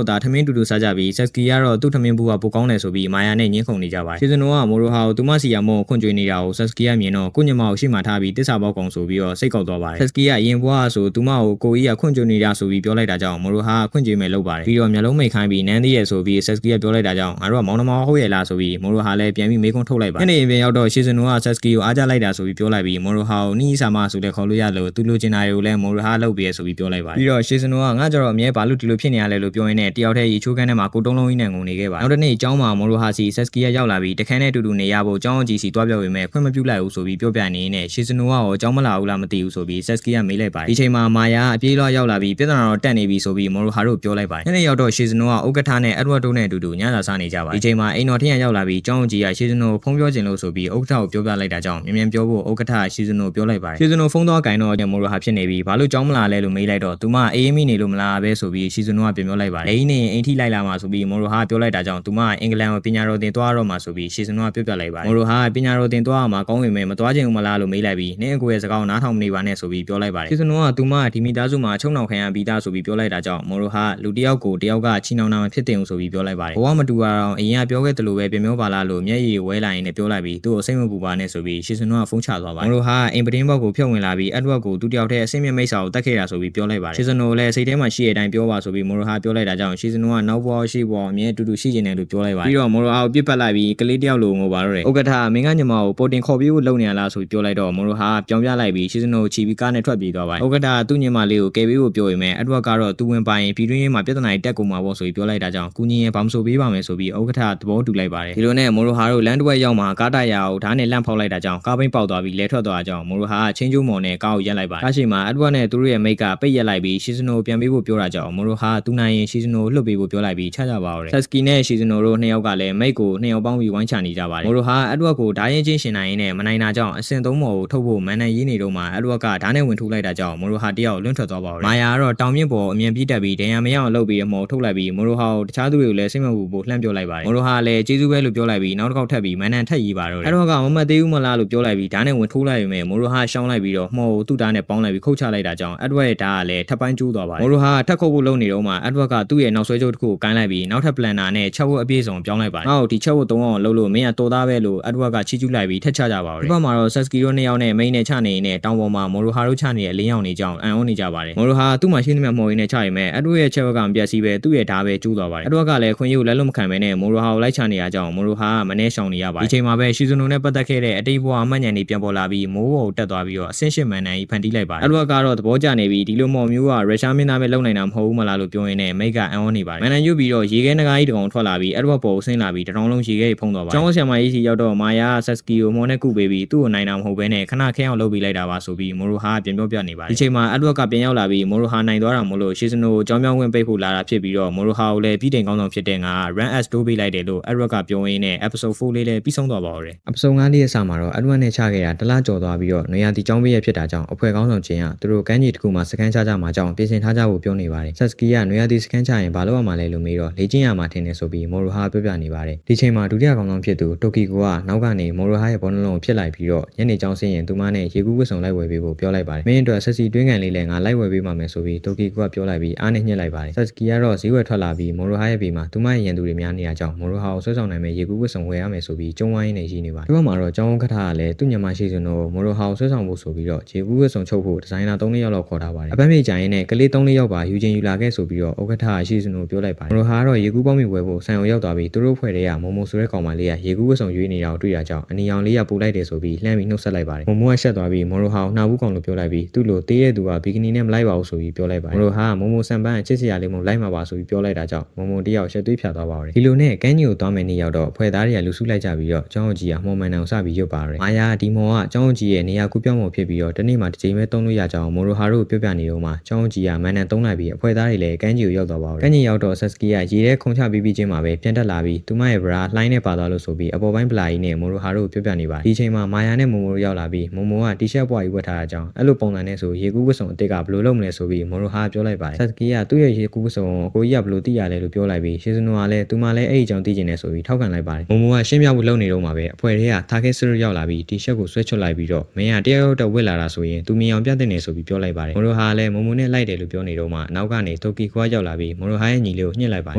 က်သားထမင်းတူတူစားကြပြီးဆက်စကီကတော့သူ့ထမင်းဘူးကပိုကောင်းတယ်ဆိုပြီးမာယာနဲ့ညှင်းခုန်နေကြပါတယ်ရှီဇနိုကမိုရိုဟာကိုသူမစီယာမောခွန့်ကြွေးနေတာကိုဆက်စကီကမြင်တော့ကိုညမကိုရှေ့မှာထားပြီးတစ္ဆာပေါက်ကောင်ဆိုပြီးတော့စိတ်ကောက်သွားပါတယ်ဆက်စကီကအရင်ဘွားဆိုသူမကိုကိုကြီးကခွန့်ကြွေးနေတာဆိုပြီးပြောလိုက်တာကြောင့်မိုရိုဟာခွန့်ကြွေးမယ်လုပ်ပါတယ်ပြီးတော့မျက်လုံးမိတ်ခိုင်းပြီးနန်းသေးရဲ့ဆိုပြီးဆက်စကီကပြောလိုက်တာကြောင့်ငါတို့ကမောင်နှမဟုတ်ရဲ့လားဆိုပြီးမိုရိုဟာလည်းပြန်ပြီးမေးခွန်းထုတ်လိုက်ပါတယ်ညနေပြင်ရောက်တော့ရှီဇနိုကဆက်စကီကိုအားကြလိုက်တာဆိုပြီးပြောလိုက်ပြီးမိုရိုဟာကိုနီးစာမဆိုတဲ့ခေါ်လို့ရလို့သူလိုချင်တာတွေကိုလည်းမိုရိုဟာလုပ်ပြီးဆိုပြီးပြောလိုက်ပါတယ်ပြီးတော့ရှီဇနိုကငါကြတော့အမြဲဘာလို့ဒီလိုဖြစ်နေရလဲလို့ပြောရင်းနဲ့တယောက်တည်းရေချိုးခန်းထဲမှာကိုတုံးလုံးကြီးနဲ့ငုံနေခဲ့ပါနောက်တစ်နေ့ကျောင်းမှာမိုရိုဟာစီဆက်စကီကရောက်လာပြီးတခန်းနဲ့အတူတူနေရဖို့ကျောင်းကြီးစီတွားပြောပေမဲ့ခွင့်မပြုလိုက်ဘူးဆိုပြီးပြောပြနေနေရှီဇနိုကရောကျောင်းမလာဘူးလားမသိဘူးဆိုပြီးဆက်စကီကမေးလိုက်ပါတယ်ဒီချိန်မှာမာယာအပြေးလွှားရောက်လာပြီးပြဿနာတော့တက်နေပြီဆိုပြီးမိုရိုဟာတို့ပြောလိုက်ပါတယ်ညနေရောက်တော့ရှီဇနိုကဥက္ကဋ္ဌနဲ့အက်ဒဝတ်တို့နဲ့အတူတူညစာစားနေကြပါဒီချိန်မှာအိမ်တော်ထင်းရရောက်လာပြီးကျောင်းကြီးကရှီဇနိုဖုန်းပြောချင်လို့ဆိုပြီးဥက္ကဋ္ဌကိုပြောပြလိုက်တာကြောင့်မြန်မြန်ပြောဖို့ဥက္ကဋ္ဌရှီဇနိုပြောလိုက်ပါတယ်ရှီဇနိုဖုန်းသွားကင်တော့မိုရိုဟာဖြစ်နေပြီးဘာလို့ကျောင်းမလာလဲလို့မေးလိုက်တော့သူမအေးမိနေလို့မလားပဲဆိုပြီးရှီဇနိုကပြန်ပြောလိုက်ပါတယ်အိမ်နေအိမ်ထိလိုက်လာမှာဆိုပြီးမိုရိုဟာပြောလိုက်တာကြောင့်သူမအင်္ဂလန်ကိုပညာတော်သင်သွားတော့မှာဆိုပြီးရှီဇနိုကပြောပြလိုက်ပါတယ်မိုရိုဟာပညာတော်သင်သွားမှာကောင်းဝင်မဲ့မသွားချင်ဘူးမလားလို့မေးလိုက်ပြီးနင်းအကိုရဲ့စကားကိုနားထောင်မနေပါနဲ့ဆိုပြီးပြောလိုက်ပါတယ်ရှီဇနိုကသူမဒီမိသားစုမှာချုံနှောင်ခံရပြီးသားဆိုပြီးပြောလိုက်တာကြောင့်မိုရိုဟာလူတစ်ယောက်ကိုတယောက်ကချီနှောင်တာမဖြစ်တင်ဘူးဆိုပြီးပြောလိုက်ပါတယ်ဘဝမတူအောင်အရင်ကပြောခဲ့တယ်လို့ပဲပြန်ပြောပါလားလို့မျက်ရည်ဝဲလာရင်လည်းပြောလိုက်ပြီးသူ့ကိုစိတ်မပူပါနဲ့ဆိုပြီးရှီဇနိုကဖုန်းချသွားပါတယ်မိုရိုဟာအိမ်ပတင်းဘောက်ကိုဖြုတ်ဝင်လာပြီးအက်ဒဝတ်ကိုသူ့တယောက်တည်းအဆင့်မြင့်မိတ်ဆာကိုတတ်ခဲ့တာဆိုပြီးပြောလိုက်ပါတယ်ရှီဇနိုလည်းစိတ်ထဲမှာရှိတဲ့အတိုင်းပြောပါဆိုပြီးမိုရိုဟာပြောလိုက်တာကြောင့်ရှီဇနိုကနောက်ဘဝရှိဘဝအမြဲတူတူရှိနေတယ်လို့ပြောလိုက်ပါတယ်ပြီးတော့မိုရိုဟာကိုပြစ်ပတ်လိုက်ပြီးကလေးတယောက်လိုငိုပါတော့တယ်ဥက္ကဋ္ဌမင်းကညမကိုပေါ်တင်ခေါ်ပြီးဖို့လုပ်နေရလားဆိုပြီးပြောလိုက်တော့မိုရိုဟာပြောင်းပြလိုက်ပြီးရှီဇနိုချီပြီးကားနဲ့ထွက်ပြေးသွားပါတယ်ဥက္ကဋ္ဌသူ့ညမလေးကိုကယ်ပေးဖို့ပြောပေမဲ့အက်ဒဝတ်ကတော့သူဝင်ပိုင်ပြည်တွင်းရေးမှာပြဿနာတွေတက်ကုန်မှာပေါ့ဆိုပြီးပြောလိုက်တာကြောင့်ကူညီရင်ဘာမှမဆိုပေးပါမယ်ဆိုပြီးဥက္ကဋ္ဌသဘောတူလိုက်ပါတယ်ဒီလိုနဲ့မိုရိုဟာတို့လမ်းတစ်ဝက်ရောက်မှာကားတိုက်ရအောင်ဓာတ်နဲ့လန့်ဖောက်လိုက်တာကြောင့်ကားပိန်းပေါက်သွားပြီးလဲထွက်သွားတာကြောင့်မိုရိုဟာချင်းကျိုးမော်နဲ့ကားကိုရက်လိုက်ပါတယ်ကားရှိမှာအက်ဒဝတ်နဲ့သူတို့ရဲ့မိတ်ကပိတ်ရက်လိုက်ပြီးရှီဇနိုပြန်ပေးဖို့ပြောတာကြောင့်မိုရိုဟာသူနိုင်ရင်ရှီဇနိုလွတ်ပေးဖို့ပြောလိုက်ပြီးချကြပါတော့တယ်ဆက်စကီနဲ့ရှီဇနိုတို့နှစ်ယောက်ကလည်းမိတ်ကိုနှစ်ယောက်ပေါင်းပြီးဝိုင်းချနေကြပါတယ်မိုရိုဟာအက်ဒဝတ်ကိုဓာတ်ရင်ချင်းရှင်နိုင်ရင်းနဲ့မနိုင်တာကြောင့်အစင်သုံးမော်ကိုထုတ်ဖို့မန်နန်ရေးနေတော့မှအက်ဒဝတ်ကဓာတ်နဲ့ဝင်ထုတ်လိုက်တာကြောင့်မိုရိုဟာတယောက်လွန့်ထွက်သွားပါတော့တယ်မာယာကတော့တောင်မြင့်ပေါ်အမြင်ပြတက်ပြီးဒဏ်ရာမရအောင်လုပ်ပြီးမော်ထုတ်လိုက်ပြီးမိုရိုဟာကိုတခြားသူတွေကိုလည်းစိတ်မပူဖို့လှမ်းပြောလိုက်ပါတယ်မိုရိုဟာလည်းကျေးဇူးပဲလို့ပြောလိုက်ပြီးနောက်တစ်ခေါက်ထပ်ပြီးမန်နန်ထက်ရေးပါတော့တယ်အက်ဒဝတ်ကမမတ်သေးဘူးမလားလို့ပြောလိုက်ပြီးဓာတ်နဲ့ဝင်ထိုးလိုက်ပေမဲ့မိုရိုဟာရှောင်းလိုက်ပြီးတော့မှော်ကိုသူ့ဓာတ်နဲ့ပေါင်းလိုက်ပြီးခုတ်ချလိုက်တာကြောင့်အက်ဒဝတ်ရဲ့ဓာတ်ကလည်းထပ်ပိုင်းကျိုးသွားပါတယ်မိုရိုဟာထပ်ခုတ်ဖို့လုပ်နေတော့မှအက်ဒဝတ်ကသူ့ရဲ့နောက်ဆွဲကြိုးတစ်ခုကိုကိုင်းလိုက်ပြီးနောက်ထပ်ပလန်နာနဲ့ချက်ဝတ်အပြည့်စုံပြောင်းလိုက်ပါတယ်နောက်ဒီချက်ဝတ်သုံးအောင်လုပ်လို့မင်းကတော်သားပဲလို့အက်ဒဝတ်ကချီးကျူးလိုက်ပြီးထက်ချကြပါတော့တယ်ဒီဘက်မှာတော့ဆက်စကီတို့နှစ်ယောက်နဲ့မိန်းနဲ့ချနေနေတောင်ပေါ်မှာမိုရိုဟာတို့ချနေတဲ့အလင်းရောင်နေကြောင်းအံ့ဩနေကြပါတယ်မိုရိုဟာသူ့မှာရှိနေမြမော်ရင်းနဲ့ချရင်မဲ့အက်ဒဝတ်ရဲ့ချက်ဝတ်ကမပြတ်စီပဲသူ့ရဲ့ဓာတ်ပဲကျိုးသွားပါတယ်အက်ဒဝတ်ကလည်းခွင့်ရကိုလက်လွတ်မခံဘဲနဲ့မိုရိုဟာကိုလိုက်ချနေရကြောင်းမိုရိုဟာကမနှဲရှောင်နေရပါတယ်ဒီချိန်မှာပဲရှီဇနိုနဲ့ပတ်သက်ခဲ့တဲ့အတိတ်ဘဝအမှတ်ဉာဏ်တွေပြန်ပေါ်လာပြီးမိုးဘော်ကိုတက်သွားပြီးတော့အဆင့်ရှစ်မန်နန်ကြီးဖန်တီးလိုက်ပါတယ်အက်ဒဝတ်ကတော့သဘောကျနေပြီးဒီလိုမော်မျိုးကရုရှားမင်းသားပဲလုံနိုင်တာမဟုတ်ဘူးမလားလို့ပြောရင်းနဲ့မိတ်ကအံ့ဩနေပါတယ်မန်နန်ရွတ်ပြီးတော့ရေခဲနဂါးကြီးတကောင်ထွက်လာပြီးအက်ဒဝတ်ပေါ်ကိုဆင်းလာပြီးတထောင်လုံးရေခဲကြီးဖုံးသွားပါတယ်ကျောင်းဆရာမကြီးစီရောက်တော့မာယာဆက်စကီကိုမော်နဲ့ကုပေးပြီးသူ့ကိုနိုင်တာမဟုတ်ဘဲနဲ့ခဏခဲအောင်လုပ်ပေးလိုက်တာပါဆိုပြီးမိုရိုဟာပြန်ပြောပြနေပါတယ်ဒီချိန်မှာအက်ဒဝတ်ကပြန်ရောက်လာပြီးမိုရိုဟာနိုင်သွားတာမို့လို့ရှီဇနိုကိုကြောင်းပြောင်းဝင်ပိတ်ဖို့လာတာဖြစ်ပြီးတော့မိုရိုဟာကိုလည်းပြည်တိုင်ကောင်းဆောင်ဖြစ်တဲ့ငါ run as တိုးပေးလိုက်တယ်လို့အက်ဒဝတ်ကပြောရင်းနဲ့ episode 4လေးလည်းပြီးဆုံးသွားပါတော့တယ် episode 5လေးရဲ့အစမှာတော့အက်ဒဝတ်နဲ့ချခဲ့တာတလားကြော်သွားပြီးတော့နေရာဒီကျောင်းပေးရဖြစ်တာကြောင့်အဖွဲ့ကောင်းဆောင်ချင်းကသူတို့ကမ်းခြေတစ်ခုမှာစကန်ချကြမှာကြောင့်ပြင်ဆင်ထားကြဖို့ပြောနေပါတယ်ဆက်စကီကနေရာဒီစကန်ချရင်ဘာလို့ရမှာလဲလို့မေးတော့လေ့ကျင့်ရမှာထင်တယ်ဆိုပြီးမိုရိုဟာပြောပြနေပါတယ်ဒီချိန်မှာဒုတိယကောင်းဆောင်ဖြစ်သူတိုကီကိုကနောက်ကနေမိုရိုဟာရဲ့ဘောလုံးလုံးကိုဖြစ်လိုက်ပြီးတော့ညနေကျောင်းဆင်းရင်သူမနဲ့ရေကူးဝတ်စုံလိုက်ဝယ်ပေးဖို့ပြောလိုက်ပါတယ်မင်းအတွက်ဆက်စီတွင်းကန်လေးလည်းငါလိုက်ဝယ်ပေးမှာမယ်ဆိုပြီးတိုကီကိုကပြောလိုက်ပြီးအားနဲ့ညှစ်လိုက်ပါတယ်ဆက်စကီကတော့ဈေးဝယ်ထွက်လာပြီးမိုရိုဟာရဲ့ဘေးမှာသူမရဲ့ရန်သူတွေများနေတာကြောင့်မိုရိုဟာကိုဆွဲဆောင်နိုင်မဲ့ရေကူးဝတ်စုံဝယ်ရမယ်ဆိုပြီးကျုံဝိုင်းနေရှိနေပါတယ်ဒီဘက်မှာတော့ကျောင်းခထကလည်းသူ့ညမရှိစင်တို့မိုရိုဟာကိုဆွဲဆောင်ဖို့ဆိုပြီးတော့ရေကူးဝတ်စုံချုပ်ဖို့ဒီဇိုင်နာ3-4ယောက်လောက်ခေါ်ထားပါတယ်အပန်းပြေကြရင်နဲ့ကလေး3-4ယောက်ပါယူချင်းယူလာခဲ့ဆိုပြီးတော့ဥက္ကဋ္ဌရှိစင်တို့ပြောလိုက်ပါတယ်မိုရိုဟာကတော့ရေကူးပေါင်းမိဝယ်ဖို့ဆန်အောင်ရောက်သွားပြီးသူတို့ဖွဲ့တွေကမုံမိုဆိုတဲ့ကောင်မလေးကရေကူးဝတ်စုံရွေးနေတာကိုတွေ့ရကြောင်းအနီအောင်လေးကပူလိုက်တယ်ဆိုပြီးလှမ်းပြီးနှုတ်ဆက်လိုက်ပါတယ်မုံမိုကရှက်သွားပြီးမိုရိုဟာကိုနှာဘူးကောင်လို့ပြောလိုက်ပြီးသူ့လိုတေးရဲ့သူကဘီကနီနဲ့မလိုက်ပါဘူးဆိုပြီးပြောလိုက်ပါတယ်မိုရိုဟာမုံမိုဆန်ပန်းအချစ်စရာလေးမို့လိုက်မှာပါဆိုပြီးပြောလိုက်တာကြောင့်မုံမိုတယောက်ရှက်သွေးဖြာသွားပါတယ်ဒီလိုနဲ့ကန်းကြီးကိုသွားမယ်နေ့ရောက်တော့ဖွဲ့သားတွေကလူစုလိုက်ကြပြီးတော့ကျောင်းကြီးကမော်မန်နန်ကိုစပြီးရုပ်ပါတယ်မာယာဒီမော်ကကျောင်းကြီးရဲ့နေရာကူးပြောင်းမှုဖြစ်ပြီးတော့တနေ့မှတစ်ချိန်ပဲတုံးလို့ရကြအောင်မိုရိုဟာတို့ပြောပြနေတော့မှကျောင်းကြီးကမန်နန်တုံးလိုက်ပြီးအဖွဲ့သားတွေလည်းကန်းကြီးကိုရောက်သွားပါတော့ကန်းကြီးရောက်တော့ဆက်စက ကီကရေထဲခုံချပြီးချင်းမှာပဲပြန်တက်လာပြီးသူမရဲ့ဗရာလှိုင်းနဲ့ပါသွားလို့ဆိုပြီးအပေါ်ပိုင်းဗလာကြီးနဲ့မိုရိုဟာတို့ပြောပြနေပါတယ်ဒီချိန်မှာမာယာနဲ့မိုမိုတို့ရောက်လာပြီးမိုမိုကတီရှပ်ပွားကြီးဝတ်ထားတာကြောင့်အဲ့လိုပုံစံနဲ့ဆိုရေကူးဝတ်စုံအစ်စ်ကဘယ်လိုလုပ်မလဲဆိုပြီးမိုရိုဟာပြောလိုက်ပါတယ်ဆာစကီကသူ့ရဲ့ရေကူးဝတ်စုံအကိုကြီးကဘယ်လိုသိရလဲလို့ပြောလိုက်ပြီးရှီဇနိုကလည်းသူမလည်းအဲ့ဒီကြောင့်သိကျင်နေဆိုပြီးထောက်ခံလိုက်ပါတယ်မိုမိုကရှင်းပြဖို့လုပ်နေတော့မှာပဲအဖွဲတွေကတာခဲဆူရောက်လာပြီးတီရှပ်ကိုဆွဲချွတ်လိုက်ပြီးတော့မင်းကတယောက်တော့ဝတ်လာတာဆိုရင်သူမြင်အောင်ပြသနေဆိုပြီးပြောလိုက်ပါတယ်မိုရိုဟာလည်းမိုမိုနဲ့လိုက်တယ်လို့ပြောနေတော့မှနောက်ကနေတိုကီကွာရောက်လာပြီးမိုရိုဟာရဲ့ညီလေးကိုညှစ်လိုက်ပါတယ်မိ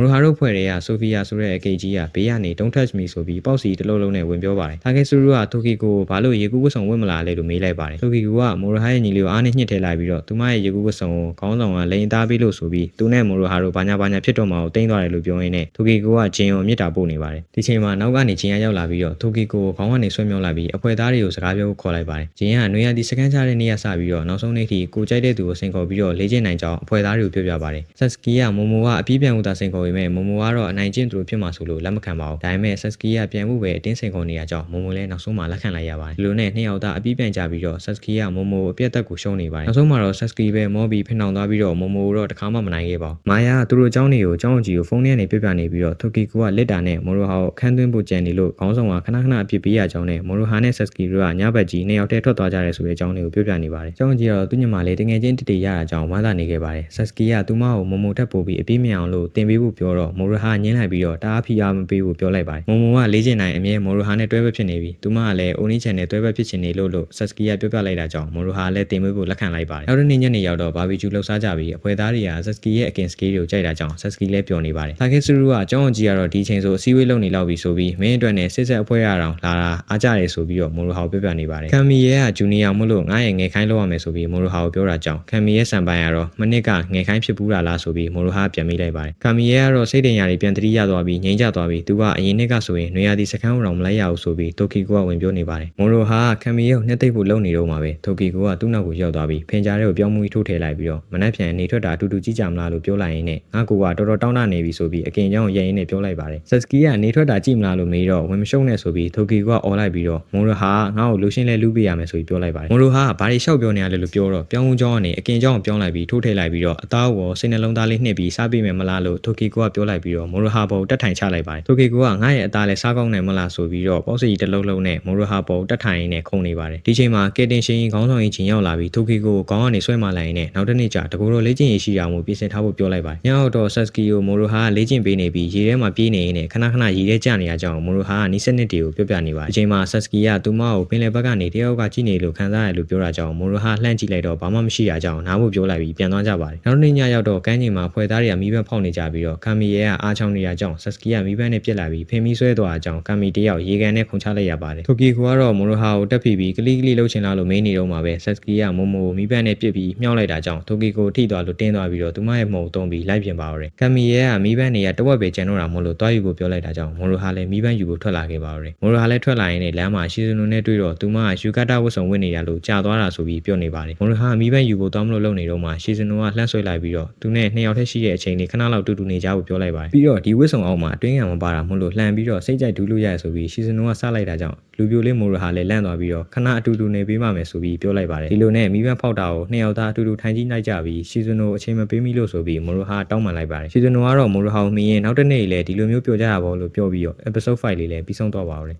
ုရိုဟာတို့ဖွဲ့တွေကဆိုဖီယာဆိုတဲ့အကေကြီးကဘေးကနေ don't touch me ဆိုပြီးပေါက်စီတစ်လုံးလုံးနဲ့ဝင်ပြောပါတယ်တာခဲဆူကတိုကီကိုဘာလို့ရေကူးဝတ်စုံဝတ်မလာလဲလို့မေးလိုက်ပါတယ်တိုကီကိုကမိုရိုဟာရဲ့ညီလေးကိုအားနဲ့ညှစ်ထည့်လိုက်ပြီးတော့သူမရဲ့ရေကူးဝတ်စုံကိုခေါင်းဆောင်ကလိန်သားပြီးလို့ဆိုပြီးသူနဲ့မိုရိုဟာတို့ဘာညာဖြစ်တော့မှကိုတင်းသွားတယ်လို့ပြောရင်းနဲ့တိုကီကိုကဂျင်ကိုမြစ်တာပို့နေပါတယ်ဒီချိန်မှာနောက်ကနေဂျင်ကရောက်လာပြီးတော့တိုကီကိုခေါင်းကနေဆွဲမြောက်လိုက်ပြီးအဖွဲသားတွေကိုစကားပြောဖို့ခေါ်လိုက်ပါတယ်ဂျင်ကနွေရသည့်စကန်ချတဲ့နေ့ရက်စပြီးတော့နောက်ဆုံးနေ့ထိကိုကြိုက်တဲ့သူကိုစင်ခေါ်ပြီးတော့လေ့ကျင့်နိုင်ကြောင်းအဖွဲသားတွေကိုပြောပြပါတယ်ဆတ်စကီကမိုမိုကအပြေးပြန်မှုသာစင်ခေါ်ပေမဲ့မိုမိုကတော့အနိုင်ကျင့်သူဖြစ်မှာဆိုလို့လက်မခံပါဘူးဒါပေမဲ့ဆတ်စကီကပြန်မှုပဲအတင်းစင်ခေါ်နေရကြောင်းမိုမိုလည်းနောက်ဆုံးမှလက်ခံလိုက်ရပါတယ်ဒီလိုနဲ့နှစ်ယောက်သားအပြေးပြန်ကြပြီးတော့ဆတ်စကီကမိုမိုအပြတ်သက်ကိုရှုံးနေပါတယ်နောက်ဆုံးမှာတော့ဆတ်စကီပဲမောပြီးဖိနှောင်သွားပြီးတော့မိုမိုတော့တခါမှမနိုင်ခဲ့ပါဘူးမာယာကသူတို့အကြောင်းတွေကိုအကြောင်းကြီးကိုဖုန်းထဲကနေပြပြနေပြီးတော့တိုကီကိုကလက်တာနဲ့မိုရိုဟာကိုခန်းသွင်းဖို့ကြံနေလို့ခေါင်းဆောင်ကခဏခဏအပြစ်ပေးရကြောင်းနဲ့မိုရိုဟာနဲ့ဆတ်စကီတို့ကညဘက်ကြီးနှစ်ယောက်တည်းထွက်သွားကြတယ်ဆိုတဲ့အကြောင်းတွေကိုပြောပြနေပါတယ်အကြောင်းကြီးကတော့သူညမလေးတငယ်ချင်းတရအကြောင်းဝမ်းသာနေခဲ့ပါတယ်ဆတ်စကီကသူမကိုမိုမိုထပ်ပို့ပြီးအပြေးမြအောင်လို့တင်ပေးဖို့ပြောတော့မိုရိုဟာညှင်းလိုက်ပြီးတော့တအားဖိအားမပေးဖို့ပြောလိုက်ပါတယ်မိုမိုကလေ့ကျင့်နိုင်အမြဲမိုရိုဟာနဲ့တွဲဘက်ဖြစ်နေပြီးသူမကလည်းအိုနီချန်နဲ့တွဲဘက်ဖြစ်ချင်နေလို့ဆတ်စကီကပြောပြလိုက်တာကြောင့်မိုရိုဟာလည်းတင်ပေးဖို့လက်ခံလိုက်ပါတယ်နောက်တစ်နေ့ညနေရောက်တော့ဘာဘီကျူလှုပ်ရှားကြပြီးအဖွဲသားတွေကဆတ်စကီရဲ့အကင်စကေးတွေကိုကြိုက်တာကြောင့်ဆတ်စကီလည်းပျော်နေပါတယ်တာခဲဆူရူကအကြောင်းကြီးကတော့ဒီချိန်ဆိုအစည်းအဝေးလုပ်နေလောက်ပြီဆိုပြီးမင်းအတွက်နဲ့စစ်ဆက်အဖွဲရအောင်လာတာအားကြတယ်ဆိုပြီးတော့မိုရိုဟာကိုပြောပြနေပါတယ်ကမ်မီရဲ့ကဂျူနီယာမို့လို့ငါရဲ့ငယ်ခိုင်းလောက်ရမယ်ဆိုပြီးမိုရိုဟာကိုပြောတာကြောင့်ကမ်မီရဲ့စံပိုင်ကတော့မနစ်ကငယ်ခိုင်းဖြစ်ဘူးလားဆိုပြီးမိုရိုဟာပြန်မိလိုက်ပါတယ်ကမ်မီရဲ့ကတော့စိတ်တင်ရာတွေပြန်တတိရသွားပြီးငြိမ်းချသွားပြီးသူကအရင်နှစ်ကဆိုရင်နွေရာသီစခန်းအောင်မလိုက်ရဘူးဆိုပြီးတိုကီကိုကဝင်ပြောနေပါတယ်မိုရိုဟာကမ်မီရဲ့နှစ်သိပ်ဖို့လုပ်နေတော့မှာပဲတိုကီကိုကသူ့နောက်ကိုရောက်သွားပြီးဖင်ကြားတွေကိုပြောင်းမှုထိုးထည့်လိုက်ပြီးတော့မနက်ဖြန်နေထွက်တာအတူတူကြည့်ကြမလားလို့ပြောလိုက်ရင်းနဲ့ငါကူကတော်တော်တောင်းတနေပြီဆိုပြီးအကင်ကြောင့်ရဲရင်းနဲ့ပြောလိုက်ပါတယ်ဆတ်စကီကနေထွက်တာကြည့်မလားလို့မေးတော့ဝင်မရှုံးနဲ့ဆိုပြီးတိုကီကအော်လိုက်ပြီးတော့မိုရိုဟာငါ့ကိုလူရှင်းလဲလူပေးရမယ်ဆိုပြီးပြောလိုက်ပါတယ်မိုရိုဟာဘာတွေလျှောက်ပြောနေရလဲလို့ပြောတော့ပြောင်းဦးကြောင်းကနေအကင်ကြောင်းပြောင်းလိုက်ပြီးထိုးထည့်လိုက်ပြီးတော့အသားကိုစိတ်နှလုံးသားလေးနှိပ်ပြီးစားပေးမယ်မလားလို့တိုကီကပြောလိုက်ပြီးတော့မိုရိုဟာပေါ်တက်ထိုင်ချလိုက်ပါတယ်တိုကီကငါ့ရဲ့အသားလဲစားကောင်းနိုင်မလားဆိုပြီးတော့ပေါ့စီတစ်လုံးလုံးနဲ့မိုရိုဟာပေါ်တက်ထိုင်နေခုန်နေပါတယ်ဒီချိန်မှာကယ်တင်ရှင်ခေါင်းဆောင်ကြီးချင်းရောက်လာပြီးတိုကီကိုခေါင်းကနေဆွဲမလိုက်ရင်နောက်တစ်နေ့ကျတကူတော့လေ့ကျင့်ရရှိအောင်ပြင်ဆင်ထားဖို့ပြောလိုက်ပါတယ်ညတော့ဆတ်စကီကိုမိုရိုဟာလေ့ကျင့်ပေးနေပြီးရေထဲမှာပြေးနေရင်ခဏခဏရေထဲကျနေရကြောင်းမိုရိုဟာနီးစနစ်တွေကိုပြောပြနေပါတယ်အချိန်မှာဆတ်စကီကသူမကိုပင်လယ်ဘက်ကနေတယောက်ကကြည့်နေလို့ခံစားရလို့ပြောတာကြောင့်မိုရိုဟာလှမ်းကြည့်လိုက်တော့ဘာမှမရှိရကြောင်းနားဖို့ပြောလိုက်ပြီးပြန်သွားကြပါတယ်နောက်နေ့ညရောက်တော့ကမ်းခြေမှာဖွဲသားတွေကမီးပန်းဖောက်နေကြပြီးတော့ကမ်မီရဲ့အားချောင်းနေရကြောင်းဆတ်စကီကမီးပန်းနဲ့ပြစ်လာပြီးဖင်မီဆွဲသွားကြောင်းကမ်မီတယောက်ရေကန်နဲ့ခုန်ချလိုက်ရပါတယ်တိုကီကတော့မိုရိုဟာကိုတက်ဖိပြီးကလီလှုပ်ချင်လာလို့မေးနေတော့မှာပဲဆတ်စကီကမိုမိုမီးပန်းနဲ့ပြစ်ပြီးမြှောက်လိုက်တာကြောင့်တိုကီကိုထိသွားလို့တင်းသွားပြီးတော့သူမရဲ့မှုံတုံးပြီးလိုက်ပြင်ပါတော့တယ်ကမ်မီရဲ့မီးပန်းတွေကတဝက်ပဲကျန်တော့တာမို့လို့တွားယူဖို့ပြောလိုက်တာကြောင့်မိုရိုဟာလည်းမီးပန်းယူဖို့ထွက်လာခဲ့ပါတော့တယ်မိုရိုဟာလည်းထွက်လာရင်းနဲ့လမ်းမှာရှီဇနိုနဲ့တွေ့တော့သူမကယူကတာဝတ်စုံဝတ်နေရလို့ကြာသွားတာဆိုပြီးပြောနေပါတယ်မိုရိုဟာမီးပန်းယူဖို့တောင်းမလို့လုပ်နေတော့မှရှီဇနိုကလှမ်းဆွဲလိုက်ပြီးတော့သူနဲ့နှစ်ယောက်ထက်ရှိတဲ့အချိန်လေးခဏလောက်တူနေကြဖို့ပြောလိုက်ပါတယ်ပြီးတော့ဒီဝတ်စုံအောက်မှာအတွင်းကမပါတာမို့လို့လှမ်းပြီးတော့စိတ်ကြိုက်ဒူးလို့ရရဆိုပြီးရှီဇနိုကစလိုက်တာကြောင့်လူပြိုလေးမိုရိုဟာလည်းလန့်သွားပြီးတော့ခဏအတူနေပေးမှမယ်ဆိုပြီးပြောလိုက်ပါတယ်ဒီလိုနဲ့မီးပန်းဖောက်တာကိုနှစ်ယောက်သားအတူထိုင်ကြည့်လိုက်ကြပြီးရှီဇနိုအချိန်မပေးမိလို့ဆိုပြီးမိုရိုဟာတောင်းပန်လိုက်ပါတယ်ရှီဇနိုကတော့မိုရိုဟာကိုမြင်ရင်နောက်တစ်နေ့လည်းဒီလိုမျိုးပြောကြရပါလို့ပြောပြီးတော့ episode 5လေးလည်းပြီးဆုံးသွားပါတော့တယ်